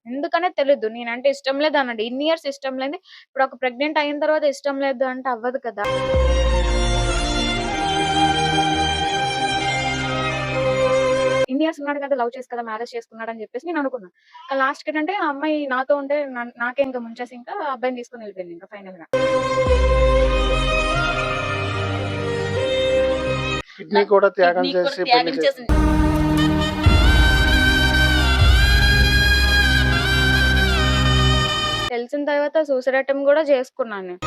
ఎందుకనే తెలీదు. నేనంటే ఇష్టం లేదు అన్నాడు. ఇన్ని ఇయర్స్ ఇష్టం లేదు. ఇప్పుడు ఒక ప్రెగ్నెంట్ అయిన తర్వాత ఇష్టం లేదు అంటే అవ్వదు కదా! ఇన్ని ఇయర్స్ ఉన్నాడు కదా! లవ్ చేసి కదా మ్యారేజ్ చేసుకున్నాడు అని చెప్పేసి నేను అనుకున్నా. లాస్ట్‌కి ఏంటంటే ఆ అమ్మాయి నాతో ఉంటే నాకే ఇంకా ముంచేసి ఇంకా ఆ అబ్బాయిని తీసుకొని వెళ్ళిపోయింది ఇంకా ఫైనల్‌గా. కిడ్నీ కూడా త్యాగం కిడ్నీ కూడా చేసి త్యాగం చేసింది. తెలిసిన తర్వాత సూసైడ్ అటెంప్ట్ కూడా చేసుకున్నాను నేను.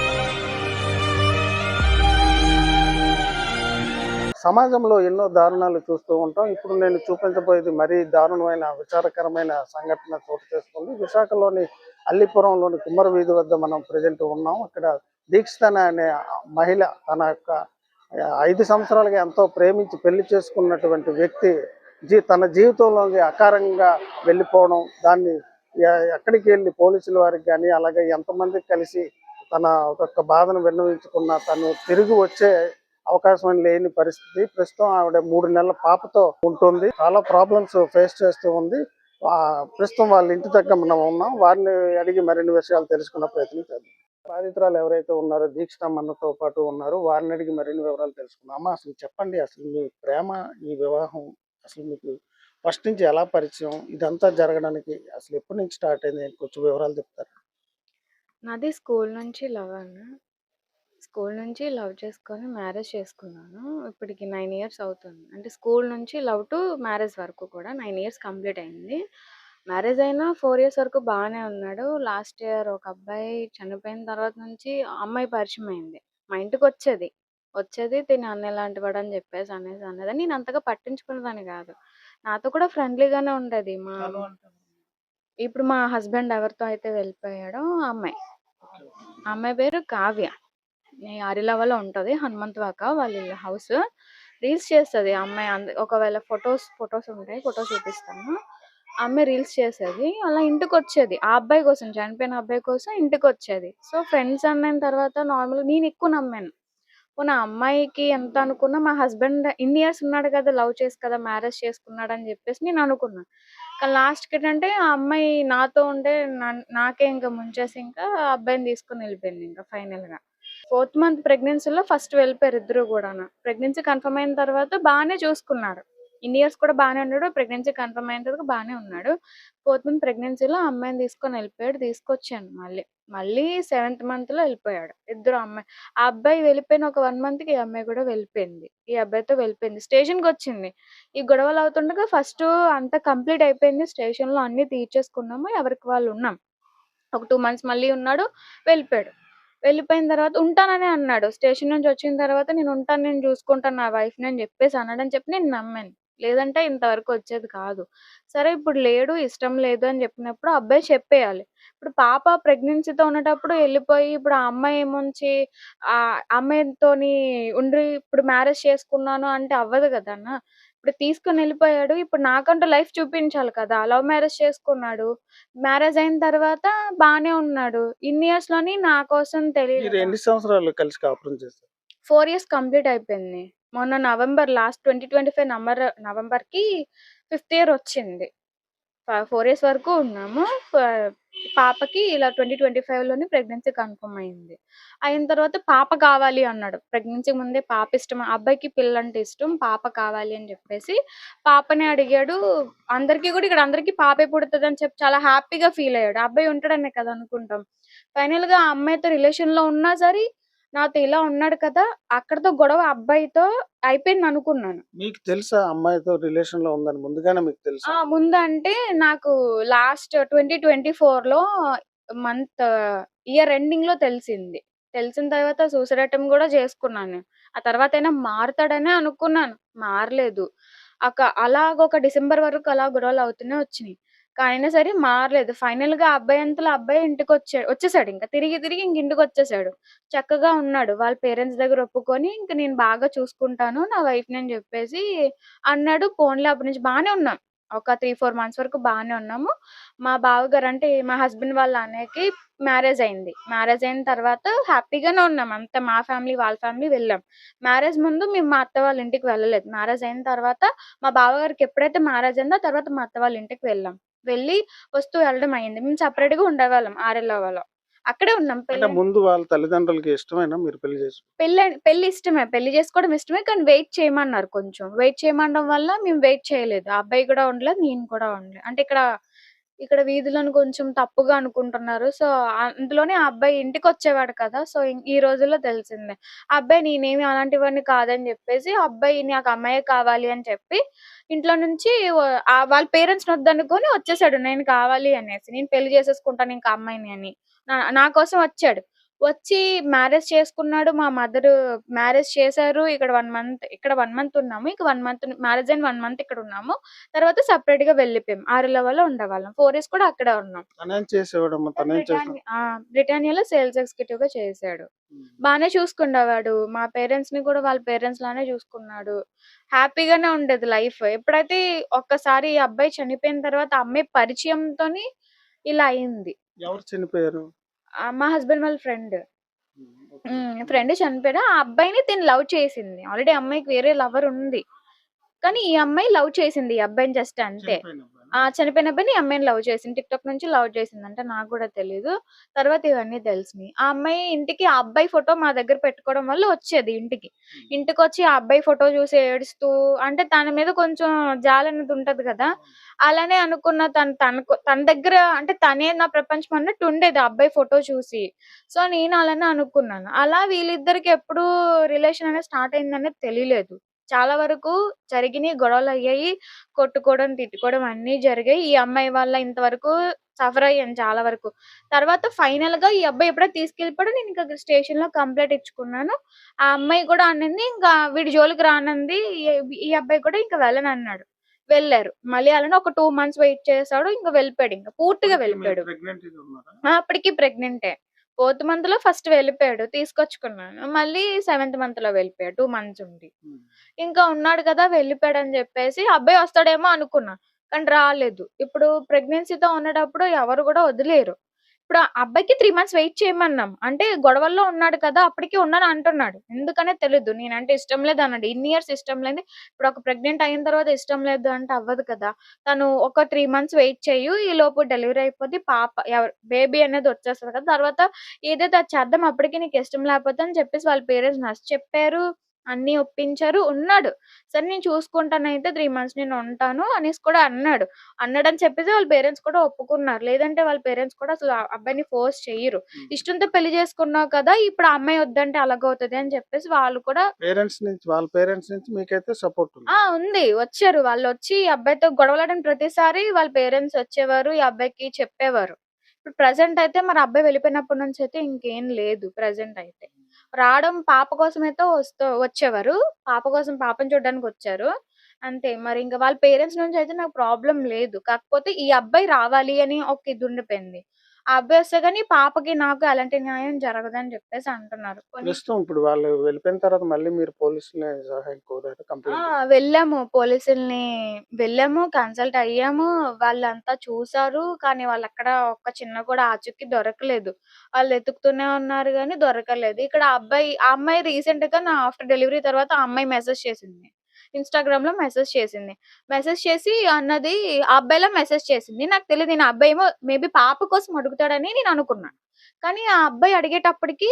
సమాజంలో ఎన్నో దారుణాలు చూస్తూ ఉంటాం. ఇప్పుడు నేను చూపించబోయేది మరీ దారుణమైన విచారకరమైన సంఘటన చోటు చేసుకుంది. విశాఖలోని అల్లిపురంలోని కుమ్మర వీధి వద్ద మనం ప్రజెంట్ ఉన్నాం. ఇక్కడ దీక్షితన అనే మహిళ తన యొక్క 5 సంవత్సరాలుగా ఎంతో ప్రేమించి పెళ్లి చేసుకున్నటువంటి వ్యక్తి తన జీవితంలోకి అకారంగా వెళ్ళిపోవడం, దాన్ని ఎక్కడికి వెళ్ళి పోలీసుల వారికి కానీ అలాగే ఎంతమందికి కలిసి తన ఒక్కొక్క బాధను విన్నవించుకున్న తను తిరిగి వచ్చే అవకాశం లేని పరిస్థితి. ప్రస్తుతం ఆవిడ 3 నెలల పాపతో ఉంటుంది. చాలా ప్రాబ్లమ్స్ ఫేస్ చేస్తూ ఉంది. ప్రస్తుతం వాళ్ళ ఇంటి దగ్గర మనం ఉన్నాం. వారిని అడిగి మరిన్ని విషయాలు తెలుసుకున్న ప్రయత్నం చేద్దాం. బాధితురాలు ఎవరైతే ఉన్నారో దీక్షితమ్మతో పాటు ఉన్నారు, వారిని అడిగి మరిన్ని వివరాలు తెలుసుకుందాం. అమ్మ, అసలు చెప్పండి, అసలు మీ ప్రేమ, ఈ వివాహం అసలు మీకు ఫస్ట్ నుంచి ఎలా పరిచయం, ఇదంతా జరగడానికి అసలు ఎప్పటి నుంచి స్టార్ట్ అయింది, కొంచెం వివరాలు చెప్తారా? నాది స్కూల్ నుంచి లవ్ అన్న. స్కూల్ నుంచి లవ్ చేసుకొని మ్యారేజ్ చేసుకున్నాను. ఇప్పటికి 9 ఇయర్స్ అవుతుంది. అంటే స్కూల్ నుంచి లవ్ టు మ్యారేజ్ వరకు కూడా 9 ఇయర్స్ కంప్లీట్ అయింది. మ్యారేజ్ అయిన 4 ఇయర్స్ వరకు బాగానే ఉన్నాడు. లాస్ట్ ఇయర్ ఒక అబ్బాయి చనిపోయిన తర్వాత నుంచి అమ్మాయి పరిచయం అయింది. మా ఇంటికి వచ్చేది తిని అన్న ఎలాంటి వాడు అని చెప్పేసి అనేది నేను అంతగా పట్టించుకునేదాన్ని కాదు. నాతో కూడా ఫ్రెండ్లీగానే ఉండేది. ఇప్పుడు మా హస్బెండ్ ఎవరితో అయితే వెళ్ళిపోయాడో ఆ అమ్మాయి పేరు కావ్య. ఆరిలవలో ఉంటది, హనుమంతవాక వాళ్ళ హౌస్. రీల్స్ చేస్తుంది ఆ అమ్మాయి. ఒకవేళ ఫొటోస్ ఉంటాయి, ఫొటోస్ చూపిస్తాను. ఆ అమ్మాయి రీల్స్ చేసేది. అలా ఇంటికి వచ్చేది ఆ అబ్బాయి కోసం, చనిపోయిన అబ్బాయి కోసం ఇంటికి వచ్చేది. సో ఫ్రెండ్స్ అన్న తర్వాత నార్మల్ నేను ఎక్కువ నమ్మాను. పోనీ ఆ అమ్మాయికి ఎంత అనుకున్నా, మా హస్బెండ్ ఇన్ని ఇయర్స్ ఉన్నాడు కదా, లవ్ చేసి కదా మ్యారేజ్ చేసుకున్నాడు అని చెప్పేసి నేను అనుకున్నా. కానీ లాస్ట్కి ఏంటంటే ఆ అమ్మాయి నాతో ఉంటే నాకే ఇంకా ముంచేసి ఇంకా ఆ అబ్బాయిని తీసుకుని వెళ్ళిపోయింది ఇంకా ఫైనల్గా. 4th మంత్ ప్రెగ్నెన్సీలో ఫస్ట్ వెళ్ళిపోయారు ఇద్దరు కూడా. ప్రెగ్నెన్సీ కన్ఫర్మ్ అయిన తర్వాత బాగానే చూసుకున్నాడు. ఇన్ని ఇయర్స్ కూడా బాగానే ఉన్నాడు. ప్రెగ్నెన్సీ కన్ఫర్మ్ అయిన తర్వాత బాగానే ఉన్నాడు. 4th మంత్ ప్రెగ్నెన్సీలో అమ్మాయిని తీసుకొని వెళ్ళిపోయాడు. తీసుకొచ్చాను మళ్ళీ 7th మంత్లో వెళ్ళిపోయాడు ఇద్దరు. ఆ అబ్బాయి వెళ్ళిపోయిన ఒక 1 మంత్కి ఈ అమ్మాయి కూడా వెళ్ళిపోయింది. ఈ అబ్బాయితో వెళ్ళిపోయింది. స్టేషన్కి వచ్చింది. ఈ గొడవలు అవుతుండగా ఫస్ట్ అంతా కంప్లీట్ అయిపోయింది. స్టేషన్లో అన్ని తీర్చేసుకున్నాము, ఎవరికి వాళ్ళు ఉన్నాం. ఒక 2 మంత్స్ మళ్ళీ ఉన్నాడు, వెళ్ళిపోయాడు. వెళ్ళిపోయిన తర్వాత ఉంటాననే అన్నాడు. స్టేషన్ నుంచి వచ్చిన తర్వాత నేను ఉంటాను, నేను చూసుకుంటాను నా వైఫ్ని అని చెప్పేసి అన్నాడని చెప్పి నేను నమ్మాను. లేదంటే ఇంతవరకు వచ్చేది కాదు. సరే ఇప్పుడు లేడు, ఇష్టం లేదు అని చెప్పినప్పుడు అబ్బాయి చెప్పేయాలి. ఇప్పుడు పాప ప్రెగ్నెన్సీతో ఉన్నటప్పుడు వెళ్ళిపోయి ఇప్పుడు ఆ అమ్మాయి ఏమొంచి ఆ అమ్మాయితోని ఉండి ఇప్పుడు మ్యారేజ్ చేసుకున్నాను అంటే అవ్వదు కదా అన్న. ఇప్పుడు తీసుకుని వెళ్ళిపోయాడు. ఇప్పుడు నాకంటూ లైఫ్ చూపించాలి కదా. లవ్ మ్యారేజ్ చేసుకున్నాడు. మ్యారేజ్ అయిన తర్వాత బానే ఉన్నాడు. ఇన్ని ఇయర్స్ లోని నా కోసం తెలియదు. మీరు ఎన్ని సంవత్సరాలు కలిసి కాపురం చేశారు? 4 ఇయర్స్ కంప్లీట్ అయిపోయింది. మొన్న నవంబర్ లాస్ట్ 2025 నవంబర్కి 5th ఇయర్ వచ్చింది. 4 ఇయర్స్ వరకు ఉన్నాము. పాపకి ఇలా 2025లోనే ప్రెగ్నెన్సీ కన్ఫర్మ్ అయింది. అయిన తర్వాత పాప కావాలి అన్నాడు. ప్రెగ్నెన్సీ ముందే పాప ఇష్టం, అబ్బాయికి పిల్లంటే ఇష్టం, పాప కావాలి అని చెప్పేసి పాపని అడిగాడు. ఇక్కడ అందరికీ పాపే పుడుతుంది అని చెప్పి చాలా హ్యాపీగా ఫీల్ అయ్యాడు. అబ్బాయి ఉంటాడనే కదా అనుకుంటాం. ఫైనల్ గా ఆ అమ్మాయితో రిలేషన్ లో ఉన్నా సరే నాతో ఇలా ఉన్నాడు కదా, అక్కడతో గొడవ అబ్బాయితో అయిపోయింది అనుకున్నాను. మీకు తెలుసా అమ్మాయితో రిలేషన్ లో ఉందని ముందుగానే మీకు తెలుసా? ముందంటే నాకు లాస్ట్ 2024లో మంత్ ఇయర్ ఎండింగ్ లో తెలిసింది. తెలిసిన తర్వాత సూసైడ్ అటెంప్ట్ కూడా చేసుకున్నాను నేను. ఆ తర్వాత అయినా మారుతాడనే అనుకున్నాను, మారలేదు. అలాగ ఒక డిసెంబర్ వరకు అలా గొడవలు అవుతూనే వచ్చినాయి. అయినా సరే మారలేదు. ఫైనల్ గా అబ్బాయి అంతలో అబ్బాయి ఇంటికి వచ్చేసాడు. ఇంకా తిరిగి ఇంక ఇంటికి వచ్చేసాడు. చక్కగా ఉన్నాడు. వాళ్ళ పేరెంట్స్ దగ్గర ఒప్పుకొని ఇంక నేను బాగా చూసుకుంటాను నా వైఫ్ అని చెప్పేసి అన్నాడు. పోన్లే అప్పటి నుంచి బాగానే ఉన్నాం. ఒక 3-4 మంత్స్ వరకు బాగానే ఉన్నాము. మా బావగారు అంటే మా హస్బెండ్ వాళ్ళ అన్నయ్యకి మ్యారేజ్ అయింది. మ్యారేజ్ అయిన తర్వాత హ్యాపీగానే ఉన్నాం. అంతా మా ఫ్యామిలీ వాళ్ళ ఫ్యామిలీ వెళ్ళాం. మ్యారేజ్ ముందు మేము మా అత్త వాళ్ళ ఇంటికి వెళ్ళలేదు. మ్యారేజ్ అయిన తర్వాత మా బావగారికి ఎప్పుడైతే మ్యారేజ్ అయిందో తర్వాత మా అత్త వాళ్ళ ఇంటికి వెళ్ళాం. వెళ్ళి వస్తూ వెళ్ళడం అయింది. మేము సెపరేట్‌గా ఉండేవాళ్ళం ఆరెల్లవలో. అక్కడే ఉన్నాం. అంటే పెళ్లి ముందు వాళ్ళ తల్లిదండ్రులకి ఇష్టమేనా మీరు పెళ్లి చేసి? పెళ్లి ఇష్టమే. పెళ్లి చేసుకోవడం ఇష్టమే. కానీ వెయిట్ చేయమన్నారు కొంచెం. వెయిట్ చేయమనడం వల్ల మేము వెయిట్ చేయలేదు. ఆ అబ్బాయి కూడా ఉండలేదు. నేను కూడా ఉండలేదు. అంటే ఇక్కడ వీధులను కొంచెం తప్పుగా అనుకుంటున్నారు. సో, అందులోనే ఆ అబ్బాయి ఇంటికొచ్చేవాడు కదా! సో, ఈ రోజుల్లో తెలిసిందే. ఆ అబ్బాయి నేనేమి అలాంటివాడిని కాదని జెప్పేసి, ఆ అబ్బాయి నాకు అమ్మాయే కావాలి అని చెప్పి, ఇంట్లో నుంచి వాళ్ళ పేరెంట్స్‌ని వద్దనుకొని వచ్చేసాడు. నేను కావాలి అనేసి. నేను పెళ్లి చేసేసుకుంటాను ఇంక ఆ అమ్మాయిని అని. నా కోసం వచ్చాడు. వచ్చి మ్యారేజ్ చేసుకున్నాడు. మా మదరు మ్యారేజ్ చేశారు. ఇక్కడ 1 మంత్ ఉన్నాము. ఇక 1 మంత్ మ్యారేజ్ అయిన 1 మంత్ ఇక్కడున్నాము. తర్వాత సెపరేట్‌గా వెళ్ళిపోయాం. ఆరిల్లవలో ఉండేవాళ్ళం. 4 ఇయర్స్ కూడా అక్కడే ఉన్నాం. తనేం చేసేవాడమ్మా? తనేం చేసాడు? బ్రిటానియాలో సేల్స్ ఎగ్జిక్యూటివ్‌గా చేశాడు. బానే చూసుకునేవాడు. మా పేరెంట్స్‌ని కూడా వాళ్ళ పేరెంట్స్ లానే చూసుకున్నాడు. హ్యాపీగానే ఉండేది లైఫ్. ఎప్పుడైతే ఒక్కసారి ఈ అబ్బాయి చనిపోయిన తర్వాత ఆ అమ్మాయి పరిచయంతోని ఇలా అయింది. ఎవరు చనిపోయారు? మా హస్బెండ్ వాళ్ళ ఫ్రెండ్. ఓకే. ఫ్రెండ్ చనిపోయాడు. ఆ అబ్బాయిని తిను లవ్ చేసింది. ఆల్రెడీ అమ్మాయికి వేరే లవర్ ఉంది. కానీ ఈ అమ్మాయి లవ్ చేసింది ఈ అబ్బాయిని జస్ట్ అంతే. చనిపోయిన అబ్బాయినా? చనిపోయిన అబ్బాయిని ఈ అమ్మాయిని లవ్ చేసింది. టిక్‌టాక్ నుంచి లవ్ చేసిందంట. నాకు గూడా తెలీదు. తర్వాత ఇవన్నీ తెలిసినియి. ఆ అమ్మాయి ఇంటికి ఆ అబ్బాయి ఫోటో మా దగ్గర పెట్టుకోవడం వల్ల వచ్చేది ఇంటికి. ఇంటికొచ్చి ఆ అబ్బాయి ఫోటో చూసి ఏడుస్తూ అంటే తన మీద కొంచెం జాలనేది ఉంటది గదా! అలానే అనుకున్న తన దగ్గర అంటే తనే నా ప్రపంచం అన్నట్టు ఉండేది ఆ అబ్బాయి ఫోటో చూసి. సో, నేను అలానే అనుకున్నాను. అలా వీళ్ళిద్దరికి ఎప్పుడు రిలేషన్ అనేది స్టార్ట్ అయిందనేది తెలియలేదు. చాలా వరకు జరిగినియి, గొడవలయ్యాయి. కొట్టుకోవడం, తిట్టుకోవడం అన్నీ జరిగాయి. ఈ అమ్మాయి వల్ల ఇంతవరకు సఫర్ అయ్యాను చాలా వరకు. తర్వాత ఫైనల్‌గా ఈ అబ్బాయి ఎప్పుడైతే తీసుకెళ్ళిపోయాడో నేనింక స్టేషన్‌లో కంప్లెయింట్ ఇచ్చుకున్నాను. ఆ అమ్మాయి కూడా అనింది ఇంకా వీడి జోలికి రానంది. ఈ అబ్బాయి కూడా ఇంక వెళ్ళనన్నాడు. వెళ్లారు. మళ్ళీ అలానే ఒక 2 మంత్స్ వెయిట్ చేసాడు. ఇంక వెళ్ళిపోయాడింక. పూర్తిగా ఇప్పటికి మీరు వెళ్ళిపోయాడు. ప్రెగ్నెంట్‌గా ఉన్నారా? అప్పటికి ప్రెగ్నెంటే. ఫోర్త్ మంత్‌లో ఫస్ట్ వెళ్ళిపోయాడు. తీసుకొచ్చుకున్నాను. మళ్ళీ సెవెంత్ మంత్‌లో వెళ్ళిపోయాడు. 2 మంత్స్ ఉండి. హ్మ్. ఇంకా ఉన్నాడు కదా! వెళ్ళిపోయాడని జెప్పేసి అబ్బాయి వస్తాడేమో అనుకున్నా. కానీ రాలేదు. ఇప్పుడు ప్రెగ్నెన్సీతో ఉండేటప్పుడు ఎవరు గూడా వదిలేయరు. ఇప్పుడు ఆ అబ్బాయికి 3 మంత్స్ వెయిట్ చేయమన్నాం. అంటే గొడవల్లో ఉన్నాడు కదా! అప్పటికి ఉన్నాను అంటున్నాడు. ఎందుకనే తెలీదు. నేనంటే ఇష్టం లేదన్నాడు. ఇన్ని ఇయర్స్ ఇష్టం లేనిది ఇప్పుడు ఒక ప్రెగ్నెంట్ అయిన తర్వాత ఇష్టం లేదు అంటే అవ్వదు కదా! తను ఒక 3 మంత్స్ వెయిట్ చెయ్యు. ఈలోపు డెలివరీ అయిపోద్ది. బేబీ అనేది వచ్చేస్తది కదా! తర్వాత ఏదైతే అది చేద్దాం. అప్పటికి నీకు ఇష్టం లేకపోతే అని చెప్పేసి వాళ్ళ పేరెంట్స్ నచ్చచెప్పారు. అన్నీ ఒప్పించారు. ఉన్నాడు. సరే నేను చూసుకుంటానయితే 3 మంత్స్ నేను ఉంటాను అనేసి కూడా అన్నాడు. అన్నాడని చెప్పేసి వాళ్ళ పేరెంట్స్ కూడా ఒప్పుకున్నారు. లేదంటే వాళ్ళ పేరెంట్స్ కూడా అసలు ఆ అబ్బాయిని ఫోర్స్ చెయ్యరు. ఇష్టంతో పెళ్లి చేసుకున్నావు కదా! ఇప్పుడు ఆ అమ్మాయి వద్దంటే అలాగవుతది అని చెప్పేసి వాళ్ళు కూడా వాళ్ళ పేరెంట్స్ నుంచి మీకైతే సపోర్ట్ ఉంది. ఉంది. వచ్చారు. వాళ్ళొచ్చి ఈ అబ్బాయితో గొడవలాడిన ప్రతిసారి వాళ్ళ పేరెంట్స్ వచ్చేవారు. ఈ అబ్బాయికి చెప్పేవారు. ఇప్పుడు ప్రెజెంట్ అయితే మరి అబ్బాయి వెళ్ళిపోయినప్పటి నుంచి అయితే ఇంకేం లేదు ప్రెజెంట్ అయితే. రావడం పాప కోసమైతే వచ్చేవారు. పాప కోసం పాపని చూడ్డానికొచ్చారు. అంతే. మరి ఇంక వాళ్ళ పేరెంట్స్ నుంచి అయితే నాకు ప్రాబ్లమ్ లేదు. కాకపోతే ఈ అబ్బాయి రావాలి అని ఒక ఇది ఉండిపోయింది. ఆ అబ్బాయి వస్తే గాని పాపకి నాకు ఎలాంటి న్యాయం జరగదని చెప్పేసి అంటున్నారు. ప్రస్తుతం ఇప్పుడు వాళ్ళు వెళ్ళిపోయిన తర్వాత మళ్ళీ మీరు పోలీసులని సహాయం కోరారా? కంప్లైంట్ వెళ్ళాము. వెళ్ళాము. కన్సల్ట్ అయ్యాము. వాళ్ళంతా చూసారు. కానీ వాళ్ళెక్కడ ఒక్క చిన్న కూడా ఆచూకీ దొరకలేదు. వాళ్ళు ఎతుకుతూనే ఉన్నారు గానీ దొరకలేదు. ఇక్కడ ఆ అమ్మాయి రీసెంట్‌గా నా ఆఫ్టర్ డెలివరీ తర్వాత ఆ అమ్మాయి మెసేజ్ చేసింది. ఇన్‌స్టాగ్రామ్‌లో మెసేజ్ చేసింది. మెసేజ్ చేసి అన్నది ఆ అబ్బాయిలా మెసేజ్ చేసింది. నాకు తెలీదు. నేను ఆ అబ్బాయేమో మేబీ పాప కోసం అడుగుతాడని నేను అనుకున్నా. కానీ ఆ అబ్బాయి అడిగేటప్పటికి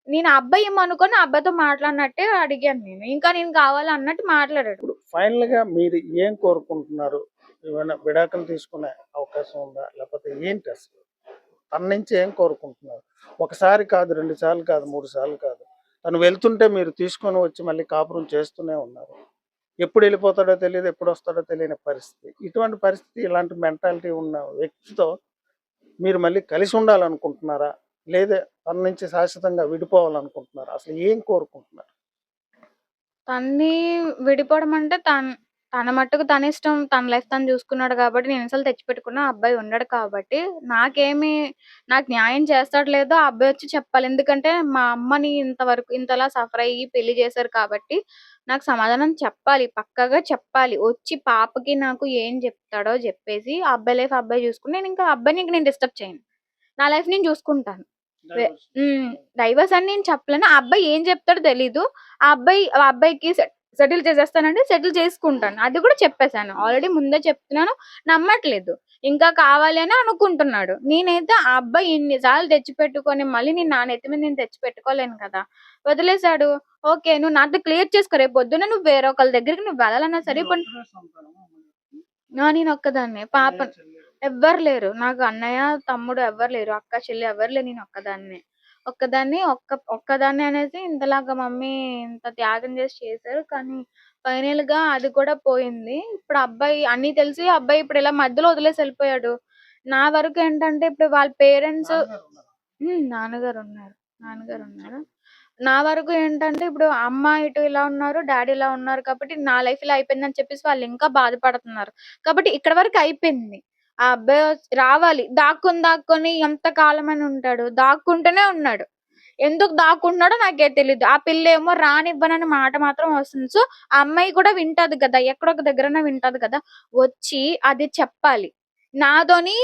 నేను ఆ అబ్బాయి ఏమో అనుకోని ఆ అబ్బాయితో మాట్లాడినట్టే అడిగాను నేను. ఇంకా నేను కావాలి అన్నట్టు మాట్లాడాడు. ఇప్పుడు ఫైనల్ గా మీరు ఏం కోరుకుంటున్నారు? ఏమైనా విడాకులు తీసుకునే అవకాశం ఉందా? లేకపోతే ఏంటి అసలు? తన నుంచి ఏం కోరుకుంటున్నారు? ఒకసారి కాదు, 2 సార్లు కాదు, 3 సార్లు కాదు. తను వెళ్తుంటే మీరు తీసుకొని వచ్చి మళ్ళీ కాపురం చేస్తూనే ఉన్నారు. ఎప్పుడు వెళ్ళిపోతాడో తెలియదు, ఎప్పుడు వస్తాడో తెలియని పరిస్థితి. ఇటువంటి పరిస్థితి, ఇలాంటి మెంటాలిటీ ఉన్న వ్యక్తితో మీరు మళ్ళీ కలిసి ఉండాలనుకుంటున్నారా? లేదా తన నుంచి శాశ్వతంగా విడిపోవాలనుకుంటున్నారా? అసలు ఏం కోరుకుంటున్నారు? తన్ని విడిపోవడం అంటే తన మట్టుకు తనిష్టం. తన లైఫ్ తను చూసుకున్నాడు కాబట్టి నేను ఎన్ని సార్లు తెచ్చిపెట్టుకున్నా. ఆ అబ్బాయి ఉండడు కాబట్టి నాకు న్యాయం చేస్తాడో లేదో ఆ అబ్బాయి వచ్చి చెప్పాలి. ఎందుకంటే మా అమ్మని ఇంతలా సఫర్ అయ్యి పెళ్లి చేశారు కాబట్టి నాకు సమాధానం చెప్పాలి. పక్కాగా చెప్పాలి. వచ్చి పాపకి నాకు ఏం చెప్తాడో చెప్పేసి ఆ అబ్బాయి లైఫ్ ఆ అబ్బాయి చూసుకొని ఆ అబ్బాయిని ఇంక నేను డిస్టర్బ్ చేయను. నా లైఫ్ నేను చూసుకుంటాను. వె హ్మ్. డైవర్స్ అని నేను చెప్పలేను. ఆ అబ్బాయి ఏం చెప్తాడో తెలీదు. ఆ అబ్బాయికి సెటిల్ చేసేస్తానంటే సెటిల్ చేసుకుంటాను. అది కూడా చెప్పేసాను. ఆల్రెడీ ముందే చెప్తున్నాను. నమ్మట్లేదు. ఇంకా కావాలి అని అనుకుంటున్నాడు. నేనైతే ఆ అబ్బాయి ఇన్ని సార్లు తెచ్చిపెట్టుకొని మళ్ళీ నేను నా నెత్తి మీద నేను తెచ్చిపెట్టుకోలేను కదా! వదిలేసాడు. ఓకే. నువ్వు నాతో క్లియర్ చేసుకో. రేపు పొద్దున్న నువ్వు వేరొకళ్ళ దగ్గరికి నువ్వు వెళ్ళాలన్నా సరే ఇప్పుడు నేనొక్కదాన్నే. పాప ఎవ్వరు లేరు. నాకు అన్నయ్య, తమ్ముడు ఎవ్వరు లేరు. అక్క, చెల్లి ఎవరు లేరు. నేను ఒక్కదాన్నే. ఒక్కదాన్నే అనేసి ఇంతలాగా మమ్మీ ఇంత త్యాగం చేశారు. కానీ ఫైనల్‌గా అది కూడా పోయింది. ఇప్పుడు అబ్బాయి అన్నీ తెలిసి అబ్బాయి ఇప్పుడు ఇలా మధ్యలో వదిలేసి వెళ్ళిపోయాడు. నా వరకు ఏంటంటే ఇప్పుడు వాళ్ళ పేరెంట్స్ నాన్నగారున్నారు. నాన్నగారున్నారు. నా వరకు ఏంటంటే ఇప్పుడు అమ్మ ఇటు ఇలా ఉన్నారు. డ్యాడీ ఇలా ఉన్నారు కాబట్టి నా లైఫ్ ఇలా అయిపోయిందని చెప్పేసి వాళ్ళు ఇంకా బాధపడుతున్నారు. కాబట్టి ఇక్కడ వరకు అయిపోయింది. ఆ అబ్బాయి రావాలి. దాక్కొని ఎంత కాలమని ఉంటాడు. దాక్కుంటూనే ఉన్నాడు. ఎందుకు దాక్కుంటున్నాడో నాకే తెలీదు. ఆ పిల్లేమో రానివ్వనని మాట మాత్రం వస్తుంది. సో, ఆ అమ్మాయి కూడా వింటది కదా! ఎక్కడో ఒక దగ్గరన వింటది కదా! వచ్చి అది చెప్పాలి. నాతోని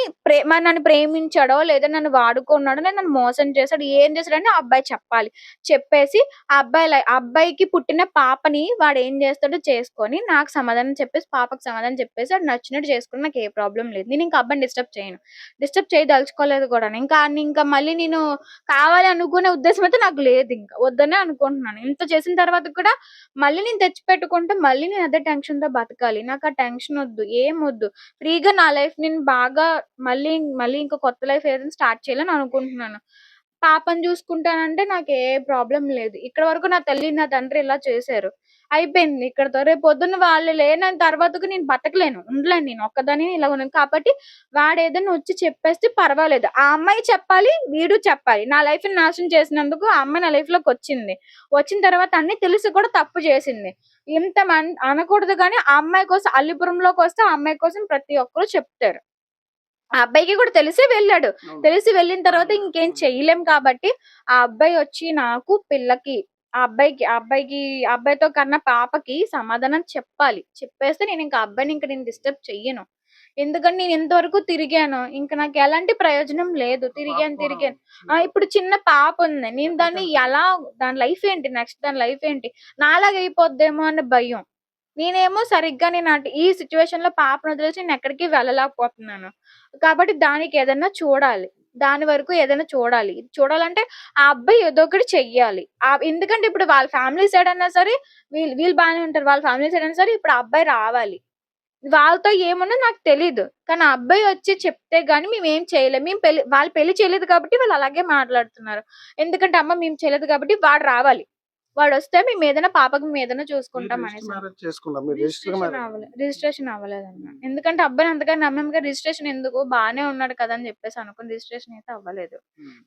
మరి నన్ను ప్రేమించాడో, లేదా నన్ను వాడుకున్నాడో, లేదా నన్ను మోసం చేసాడో, ఏం చేసాడని ఆ అబ్బాయి చెప్పాలి. చెప్పేసి ఆ అబ్బాయికి పుట్టిన పాపని వాడేం చేస్తాడో చేసుకొని, నాకు సమాధానం చెప్పేసి, పాపకి సమాధానం చెప్పేసి ఆడు నచ్చినట్టు చేసుకుని నాకు ఏ ప్రాబ్లమ్ లేదు. నేను ఇంకా అబ్బాయిని డిస్టర్బ్ చేయను. డిస్టర్బ్ చేయదలుచుకోలేదు కూడాను. ఇంకా మళ్ళీ నేను కావాలి అనుకునే ఉద్దేశం అయితే నాకు లేదు ఇంకా. వద్దనే అనుకుంటున్నాను. ఇంత చేసిన తర్వాత కూడా మళ్ళీ నేను తెచ్చిపెట్టుకుంటే మళ్ళీ నేను అదే టెన్షన్‌తో బతకాలి. నాకు ఆ టెన్షన్ వద్దు. ఏమొద్దు. ఫ్రీగా నా లైఫ్ నేను బాగా మళ్ళీ ఇంకో కొత్త లైఫ్ ఏదైనా స్టార్ట్ చేయాలని అనుకుంటున్నాను. పాపని చూసుకుంటానంటే నాకు ఏ ప్రాబ్లమ్ లేదు. ఇక్కడి వరకు నా తల్లి, నా తండ్రి ఇలా చేశారు. అయిపోయింది ఇక్కడితో. రేపు పొద్దున్న వాళ్ళు లేని తర్వాతకి నేను బతకలేను. ఉండలేను నేను ఒక్కదాన్నే ఇలా ఉన్నాను. కాబట్టి వాడేదైనా వచ్చి చెప్పేస్తే పర్వాలేదు. ఆ అమ్మాయి చెప్పాలి, వీడు చెప్పాలి. నా లైఫ్‌ని నాశనం చేసినందుకు ఆ అమ్మాయి నా లైఫ్‌లోకొచ్చింది. వచ్చిన తర్వాత అన్నీ తెలిసి కూడా తప్పు చేసింది. అనకూడదు గానీ ఆ అమ్మాయి కోసం అల్లిపురంలోకొస్తే ఆ అమ్మాయి కోసం ప్రతి ఒక్కరు చెప్తారు. ఆ అబ్బాయికి కూడా తెలిసే వెళ్ళాడు. తెలిసి వెళ్ళిన తర్వాత ఇంకేం చెయ్యలేం కాబట్టి ఆ అబ్బాయి వచ్చి నాకు, పిల్లకి, ఆ అబ్బాయితో కన్నా పాపకి సమాధానం చెప్పాలి. చెప్పేస్తే నేను ఆ అబ్బాయిని డిస్టర్బ్ చెయ్యను. ఎందుకంటే నేను ఇంతవరకు తిరిగాను. ఇంక నాకు ఎలాంటి ప్రయోజనం లేదు. తిరిగాను. ఇప్పుడు చిన్న పాప ఉంది. నేను దాని లైఫ్ ఏంటి? నెక్స్ట్ దాని లైఫ్ ఏంటి? నాలాగా అయిపోద్దేమో అన్న భయం. నేనేమో సరిగ్గా ఈ సిట్యుయేషన్‌లో పాపను వదిలేసి నేను ఎక్కడికి వెళ్ళలేకపోతున్నాను. కాబట్టి దానికి ఏదన్నా చూడాలి. దాని వరకు ఏదైనా చూడాలి. చూడాలంటే ఆ అబ్బాయి ఏదో ఒకటి చెయ్యాలి. ఎందుకంటే ఇప్పుడు వాళ్ళ ఫ్యామిలీ సైడ్ అన్నా సరే వీళ్ళు బానే ఉంటారు. వాళ్ళ ఫ్యామిలీ సైడ్ అయినా సరే ఇప్పుడు ఆ అబ్బాయి రావాలి. వాళ్ళతో ఏముందో నాకు తెలీదు. కానీ ఆ అబ్బాయి వచ్చి చెప్తే గాని మేమేం చేయలేం. వాళ్ళు పెళ్లి చేయలేదు కాబట్టి వాళ్ళు అలాగే మాట్లాడుతున్నారు. ఎందుకంటే అమ్మ మేము చేయలేదు కాబట్టి వాడు రావాలి. వాడొస్తే పాపకి మేమేదైనా చూసుకుంటాం అనేసి. రిజిస్ట్రేషన్ అవ్వలేదన్న. ఎందుకంటే అబ్బాయిని అంతగా నమ్మాం కదా! రిజిస్ట్రేషన్ ఎందుకు? బానే ఉన్నాడు కదా! అని చెప్పేసి అనుకుని రిజిస్ట్రేషన్ అయితే అవ్వలేదు.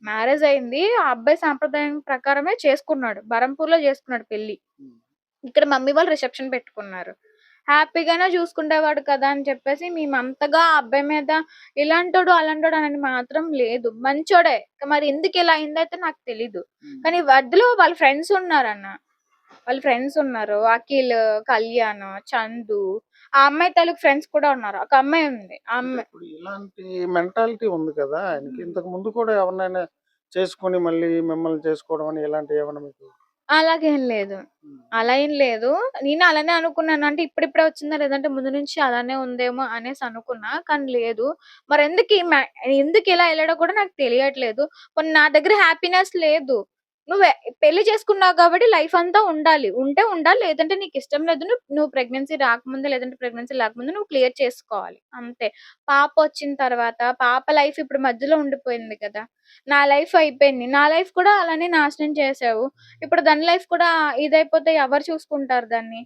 మ్యారేజ్ అయింది. ఆ అబ్బాయి సాంప్రదాయం ప్రకారమే చేసుకున్నాడు. బరంపూర్‌లో చేసుకున్నాడు పెళ్లి. ఇక్కడ మమ్మీ వాళ్ళు రిసెప్షన్ పెట్టుకున్నారు. హ్యాపీగానే చూసుకుండేవాడు కదా! అని చెప్పేసి మేమంతగా ఆ అబ్బాయి మీద ఇలాంటోడు, అలాంటోడు అని మాత్రం లేదు. మంచోడే. మరి ఎందుకిలా అయిందయితే నాకు తెలీదు. కానీ మధ్యలో వాళ్ళ ఫ్రెండ్స్ ఉన్నారన్న. వాళ్ళ ఫ్రెండ్స్ ఉన్నారు. అఖిల్, కళ్యాణ్, చందు. ఆ అమ్మాయి తాలూకు ఫ్రెండ్స్ కూడా ఉన్నారు. ఒక అమ్మాయి ఉంది. ఆ అమ్మాయి ఇప్పుడు ఇలాంటి మెంటాలిటీ ఉంది కదా! ఆయనకి. ఇంతకు ముందు కూడా ఎవరినైనా చేసుకొని మళ్ళీ మిమ్మల్ని చేసుకోవడం అని ఇలాంటివి ఏమన్నా మీకు? అలాగేం లేదు. అలా ఏం లేదు. నేను అలానే అనుకున్నాను. అంటే ఇప్పుడిప్పుడే వచ్చిందా? లేదంటే ముందు నుంచి అలానే ఉందేమో అనేసి అనుకున్నా. కానీ లేదు. ఎందుకిలా ఎళ్ళాడో కూడా నాకు తెలియట్లేదు. పోనీ నా దగ్గర హ్యాపీనెస్ లేదు. నువ్వే పెళ్లి చేసుకున్నావు కాబట్టి లైఫ్ అంతా ఉండాలి. ఉంటే ఉండాలి. లేదంటే నీకిష్టం లేదు. నువ్వు ప్రెగ్నెన్సీ రాకముందే లేదంటే ప్రెగ్నెన్సీ లేకముందే నువ్వు క్లియర్ చేసుకోవాలి. అంతే. పాపొచ్చిన తర్వాత పాప లైఫ్ ఇప్పుడు మధ్యలో ఉండిపోయింది కదా! నా లైఫ్ అయిపోయింది. నా లైఫ్ కూడా అలానే నాశనం చేశావు. ఇప్పుడు దాని లైఫ్ కూడా ఇదైపోతే ఎవరు చూసుకుంటారు దాన్ని?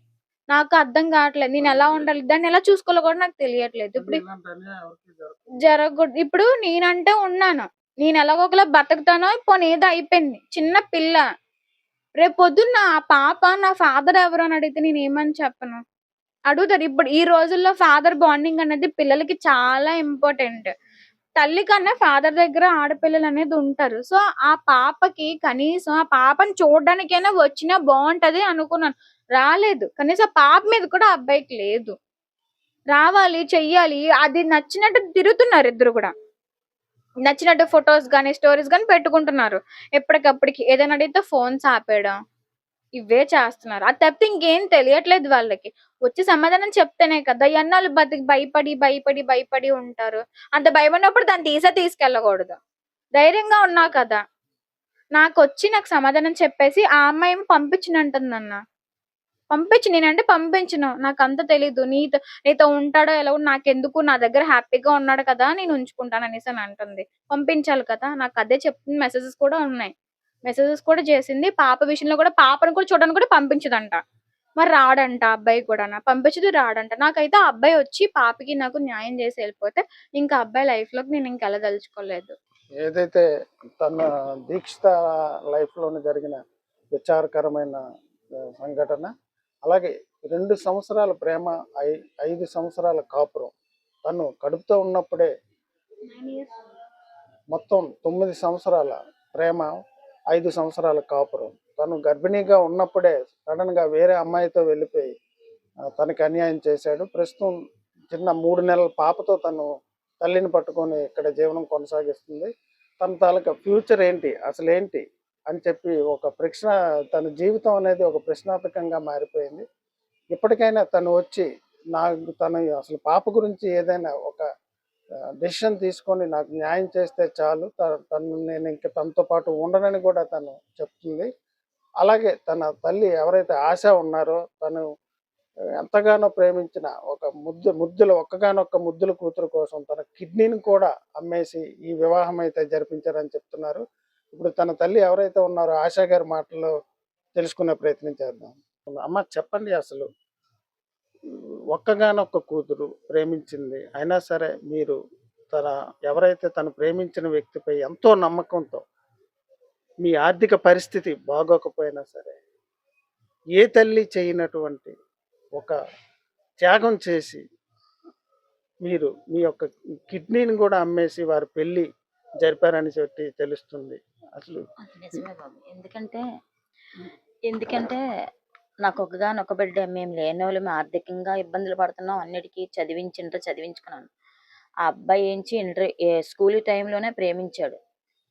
నాకు అర్థం కావట్లేదు. నేనెలా ఉండాలి? దాన్నెలా చూసుకోవాలో కూడా నాకు తెలియట్లేదు. ఇప్పుడు ఇలాంటి అన్యాయం ఎవరికీ జరగకూడదు. ఇప్పుడు నేనంటే ఉన్నాను. నేను ఎలాగోకలా బతుకుతానో పోనీ ఏదో అయిపోయింది. చిన్న పిల్ల. రేపొద్దున్న ఆ పాప నా ఫాదర్ ఎవరు అని అడిగితే నేనేమని చెప్పను? అడుగుతారు. ఇప్పుడు ఈ రోజుల్లో ఫాదర్ బాండింగ్ అనేది పిల్లలకి చాలా ఇంపార్టెంట్. తల్లి కన్నా ఫాదర్ దగ్గర ఆడపిల్లలనేది ఉంటారు. సో, ఆ పాపకి కనీసం ఆ పాపని చూడ్డానికైనా వచ్చినా బావుంటది అనుకున్నాను. రాలేదు. కనీసం ఆ పాప మీద కూడా ఆ అబ్బాయికి లేదు. రావాలి, చెయ్యాలి. అది నచ్చినట్టు తిరుగుతున్నారు ఇద్దరు కూడా. నచ్చినట్టు ఫోటోస్ గాని, స్టోరీస్ గాని పెట్టుకుంటున్నారు. ఎప్పటికప్పటికి ఏదైనా అడిగితే ఫోన్స్ ఆపేయడం. ఇవే చేస్తున్నారు. అది తప్పితే ఇంకేం తెలియట్లేదు వాళ్ళకి. వచ్చి సమాధానం చెప్తేనే కదా! ఎన్నాళ్ళు భయపడి ఉంటారు. అంత భయపడినప్పుడు దాన్ని తీసుకెళ్ళకూడదు. ధైర్యంగా ఉన్నా కదా! నాకు సమాధానం చెప్పేసి ఆ అమ్మాయి ఏమో పంపించనంటుందన్న. నేనంటే పంపించను. నాకంత తెలీదు. నీతో ఉంటాడో ఎలాగో నాకెందుకు, నా దగ్గర హ్యాపీగా ఉన్నాడు కదా! నేను ఉంచుకుంటాను అనేసని అంటుంది. పంపించాలి కదా! నాకదే చెప్తుంది. మెసేజెస్ కూడా ఉన్నాయి. మెసేజెస్ కూడా చేసింది. పాప విషయంలో కూడా పాపను కూడా చూడడానికి కూడా పంపించదంట. మరి రాడంట అబ్బాయి కూడానా. పంపించదు, రాడంట. నాకైతే ఆ అబ్బాయి వచ్చి పాపకి నాకు న్యాయం చేసి వెళ్ళిపోతే ఇంకా అబ్బాయి లైఫ్‌లోకి నేను ఇంకెళ్ళదలుచుకోలేదు. ఏదైతే తన దీక్షిత లైఫ్లోని జరిగిన విచారకరమైన సంఘటన, అలాగే 2 సంవత్సరాల ప్రేమ, 5 సంవత్సరాల కాపురం, తను కడుపుతో ఉన్నప్పుడే మొత్తం 9 సంవత్సరాల ప్రేమ, 5 సంవత్సరాల కాపురం, తను గర్భిణీగా ఉన్నప్పుడే సడన్గా వేరే అమ్మాయితో వెళ్ళిపోయి తనకి అన్యాయం చేశాడు. ప్రస్తుతం చిన్న 3 నెలల పాపతో తను తల్లిని పట్టుకొని ఇక్కడ జీవనం కొనసాగిస్తుంది. తన తాలూకా ఫ్యూచర్ ఏంటి, అసలు ఏంటి అని చెప్పి ఒక ప్రశ్న, తన జీవితం అనేది ఒక ప్రశ్నార్థకంగా మారిపోయింది. ఇప్పటికైనా తను వచ్చి తను అసలు పాప గురించి ఏదైనా ఒక డెసిషన్ తీసుకొని నాకు న్యాయం చేస్తే చాలు, నేను ఇంకా తనతో పాటు ఉండనని కూడా తను చెప్తుంది. అలాగే తన తల్లి ఎవరైతే ఆశ ఉన్నారో, తను ఎంతగానో ప్రేమించిన ఒక ఒక్కగానొక్క ముద్దుల కూతురు కోసం తన కిడ్నీని కూడా అమ్మేసి ఈ వివాహం అయితే జరిపించారని చెప్తున్నారు. ఇప్పుడు తన తల్లి ఎవరైతే ఉన్నారో ఆశా గారి మాటల్లో తెలుసుకునే ప్రయత్నం చేద్దాం. అమ్మ చెప్పండి, అసలు ఒక్కగానొక్క కూతురు ప్రేమించింది, అయినా సరే మీరు ఎవరైతే తను ప్రేమించిన వ్యక్తిపై ఎంతో నమ్మకంతో, మీ ఆర్థిక పరిస్థితి బాగోకపోయినా సరే ఏ తల్లి చేయనటువంటి ఒక త్యాగం చేసి మీరు మీ యొక్క కిడ్నీని కూడా అమ్మేసి వారి పెళ్లి జరిపారని చెప్పి తెలుస్తుంది. అసలు నిజమే బాబు. ఎందుకంటే నాకు ఒక్కగానొక్క బిడ్డ. మేము లేనోళ్ళం, ఆర్థికంగా ఇబ్బందులు పడుతున్నాం. అన్నిటికీ చదివించుకున్నాను. ఆ అబ్బాయి స్కూల్ టైంలోనే ప్రేమించాడు.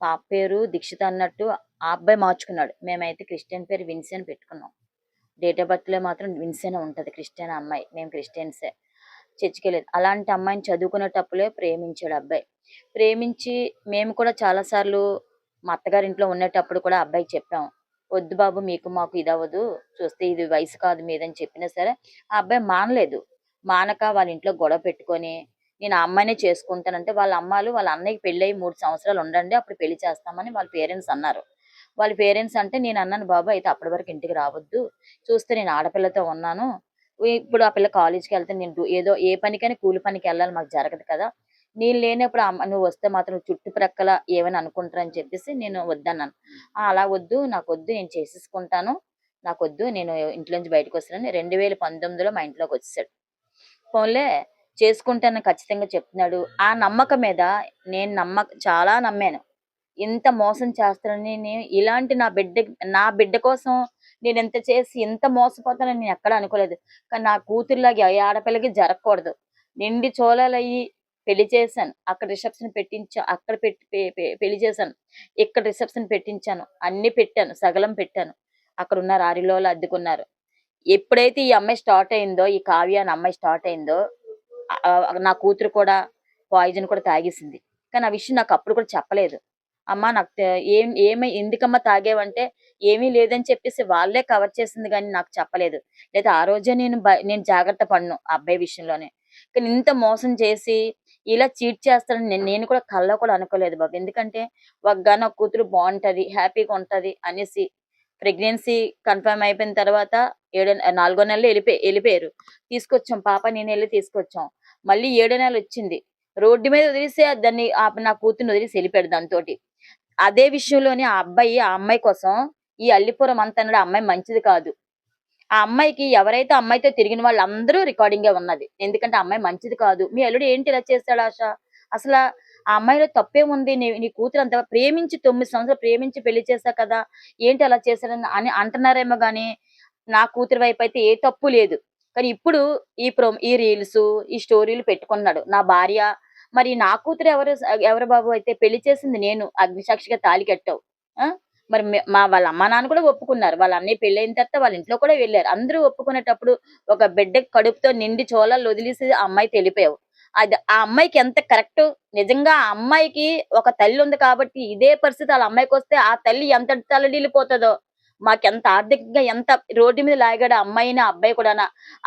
పాప పేరు దీక్షిత అన్నట్టు ఆ అబ్బాయి మార్చుకున్నాడు. మేమైతే క్రిస్టియన్ పేరు విన్సీ అని పెట్టుకున్నాం. డేట్ ఆఫ్ బర్త్లో మాత్రం విన్సీ అనే ఉంటుంది. క్రిస్టియన్ అమ్మాయి. మేము క్రిస్టియన్సే. చర్చికి వెళ్ళేది. అలాంటి అమ్మాయిని చదువుకునేటప్పుడే ప్రేమించాడు అబ్బాయి. ప్రేమించి మేము కూడా చాలాసార్లు మా అత్తగారింట్లో ఉండేటప్పుడు కూడా అబ్బాయికి చెప్పాం, వద్దు బాబు, మీకు మాకు ఇది అవ్వదు, చూస్తే ఇది వయసు కాదు మీదని చెప్పినా సరే ఆ అబ్బాయి మానలేదు. మానక వాళ్ళ ఇంట్లో గొడవ పెట్టుకొని నేను ఆ అమ్మాయినే చేసుకుంటానంటే, వాళ్ళ అన్నయ్యకి పెళ్ళి అయ్యి 3 సంవత్సరాలు ఉండండి, అప్పుడు పెళ్లి చేస్తామని వాళ్ళ పేరెంట్స్ అన్నారు. వాళ్ళ పేరెంట్స్ అంటే నేను అన్నాను, బాబు అయితే అప్పటి వరకు ఇంటికి రావద్దు, చూస్తే నేను ఆడపిల్లతో ఉన్నాను, ఇప్పుడు ఆ పిల్ల కాలేజీకి వెళ్తే నేను ఏ పనికైనా కూలి పనికి వెళ్ళాలి, మాకు జరగదు కదా, నేను లేనప్పుడు నువ్వు వస్తే మాత్రం చుట్టుప్రక్కల ఏమైనా అనుకుంటారని చెప్పేసి నేను వద్దన్నాను. అలా వద్దు, నాకు వద్దు, నేను చేసేసుకుంటాను, నాకు వద్దు, నేను ఇంట్లోంచి బయటకు వస్తానని 2019లో మా ఇంట్లోకి వచ్చేసాడు. ఫోన్లే చేసుకుంటాను ఖచ్చితంగా చెప్తున్నాడు. ఆ నమ్మకం మీద నేను చాలా నమ్మాను. ఇంత మోసం చేస్తానని, నేను ఇలాంటి నా బిడ్డ కోసం నేను ఎంత చేసి ఇంత మోసపోతానని నేను ఎక్కడ అనుకోలేదు. కానీ నా కూతురులాగా ఏ ఆడపిల్లకి జరగకూడదు. నిండి చోళాలయ్యి పెళ్లి చేశాను. అక్కడ రిసెప్షన్ అక్కడ పెళ్లి చేశాను. ఇక్కడ రిసెప్షన్ పెట్టించాను. అన్ని పెట్టాను, సగలం పెట్టాను. అక్కడ ఉన్నారు, ఆరిలోలు అద్దెకున్నారు. ఎప్పుడైతే ఈ అమ్మాయి స్టార్ట్ అయిందో, ఈ కావ్య అనే అమ్మాయి స్టార్ట్ అయిందో, నా కూతురు కూడా పాయిజన్ కూడా తాగేసింది. కానీ ఆ విషయం నాకు అప్పుడు కూడా చెప్పలేదు. అమ్మ నాకు ఎందుకమ్మా తాగేవంటే ఏమీ లేదని చెప్పేసి వాళ్ళే కవర్ చేసింది, కానీ నాకు చెప్పలేదు. లేదా ఆ రోజే నేను జాగ్రత్త పడను ఆ అబ్బాయి విషయంలోనే. కానీ ఇంత మోసం చేసి ఇలా చీట్ చేస్తానని నేను కూడా కల్లో కూడా అనుకోలేదు బాబు. ఎందుకంటే నా కూతురు బాగుంటది, హ్యాపీగా ఉంటది అనేసి ప్రెగ్నెన్సీ కన్ఫర్మ్ అయిపోయిన తర్వాత 4వ నెలలో వెళ్ళిపోయారు. తీసుకొచ్చాం పాప, నేను వెళ్ళి తీసుకొచ్చాం. మళ్ళీ 7వ నెల వచ్చింది. రోడ్డు మీద వదిలేసి దాన్ని నా కూతుర్ని వదిలేసి వెళ్ళిపోయాడు దాంతోటి. అదే విషయంలోనే ఆ అమ్మాయి కోసం ఈ అల్లిపురం అంతా ఆ అమ్మాయి మంచిది కాదు. ఆ అమ్మాయికి ఎవరైతే అమ్మాయితో తిరిగిన వాళ్ళందరూ రికార్డింగే ఉన్నది. ఎందుకంటే ఆ అమ్మాయి మంచిది కాదు. మీ అల్లుడు ఏంటి ఇలా చేస్తాడు ఆశ, అసలు ఆ అమ్మాయిలో తప్పేముంది, నీ కూతురు అంత ప్రేమించి 9 సంవత్సరాలు ప్రేమించి పెళ్లి చేశా కదా, ఏంటి అలా చేశాడని అని అంటున్నారేమో గాని నా కూతురు వైపు అయితే ఏ తప్పు లేదు. కానీ ఇప్పుడు ఈ రీల్స్, ఈ స్టోరీలు పెట్టుకున్నాడు నా భార్య. మరి నా కూతురు ఎవరు బాబు? అయితే పెళ్లి చేసింది నేను, అగ్నిసాక్షిగా తాళి కట్టావు. మరి మా వాళ్ళ అమ్మా నాన్న కూడా ఒప్పుకున్నారు. వాళ్ళ అన్నయ్య పెళ్ళైన తర్వాత వాళ్ళ ఇంట్లో కూడా వెళ్ళారు. అందరూ ఒప్పుకునేటప్పుడు ఒక బిడ్డకి కడుపుతో నిండి చోళాలు వదిలేసి ఆ అమ్మాయి తెలిపావు. అది ఆ అమ్మాయికి ఎంత కరెక్ట్. నిజంగా ఆ అమ్మాయికి ఒక తల్లి ఉంది కాబట్టి ఇదే పరిస్థితి వాళ్ళ అమ్మాయికి వస్తే ఆ తల్లి ఎంత తల్లడిల్లిపోతుందో. మాకెంత ఆర్థికంగా ఎంత రోడ్డు మీద లాగాడు ఆ అమ్మాయిని ఆ అబ్బాయి కూడా.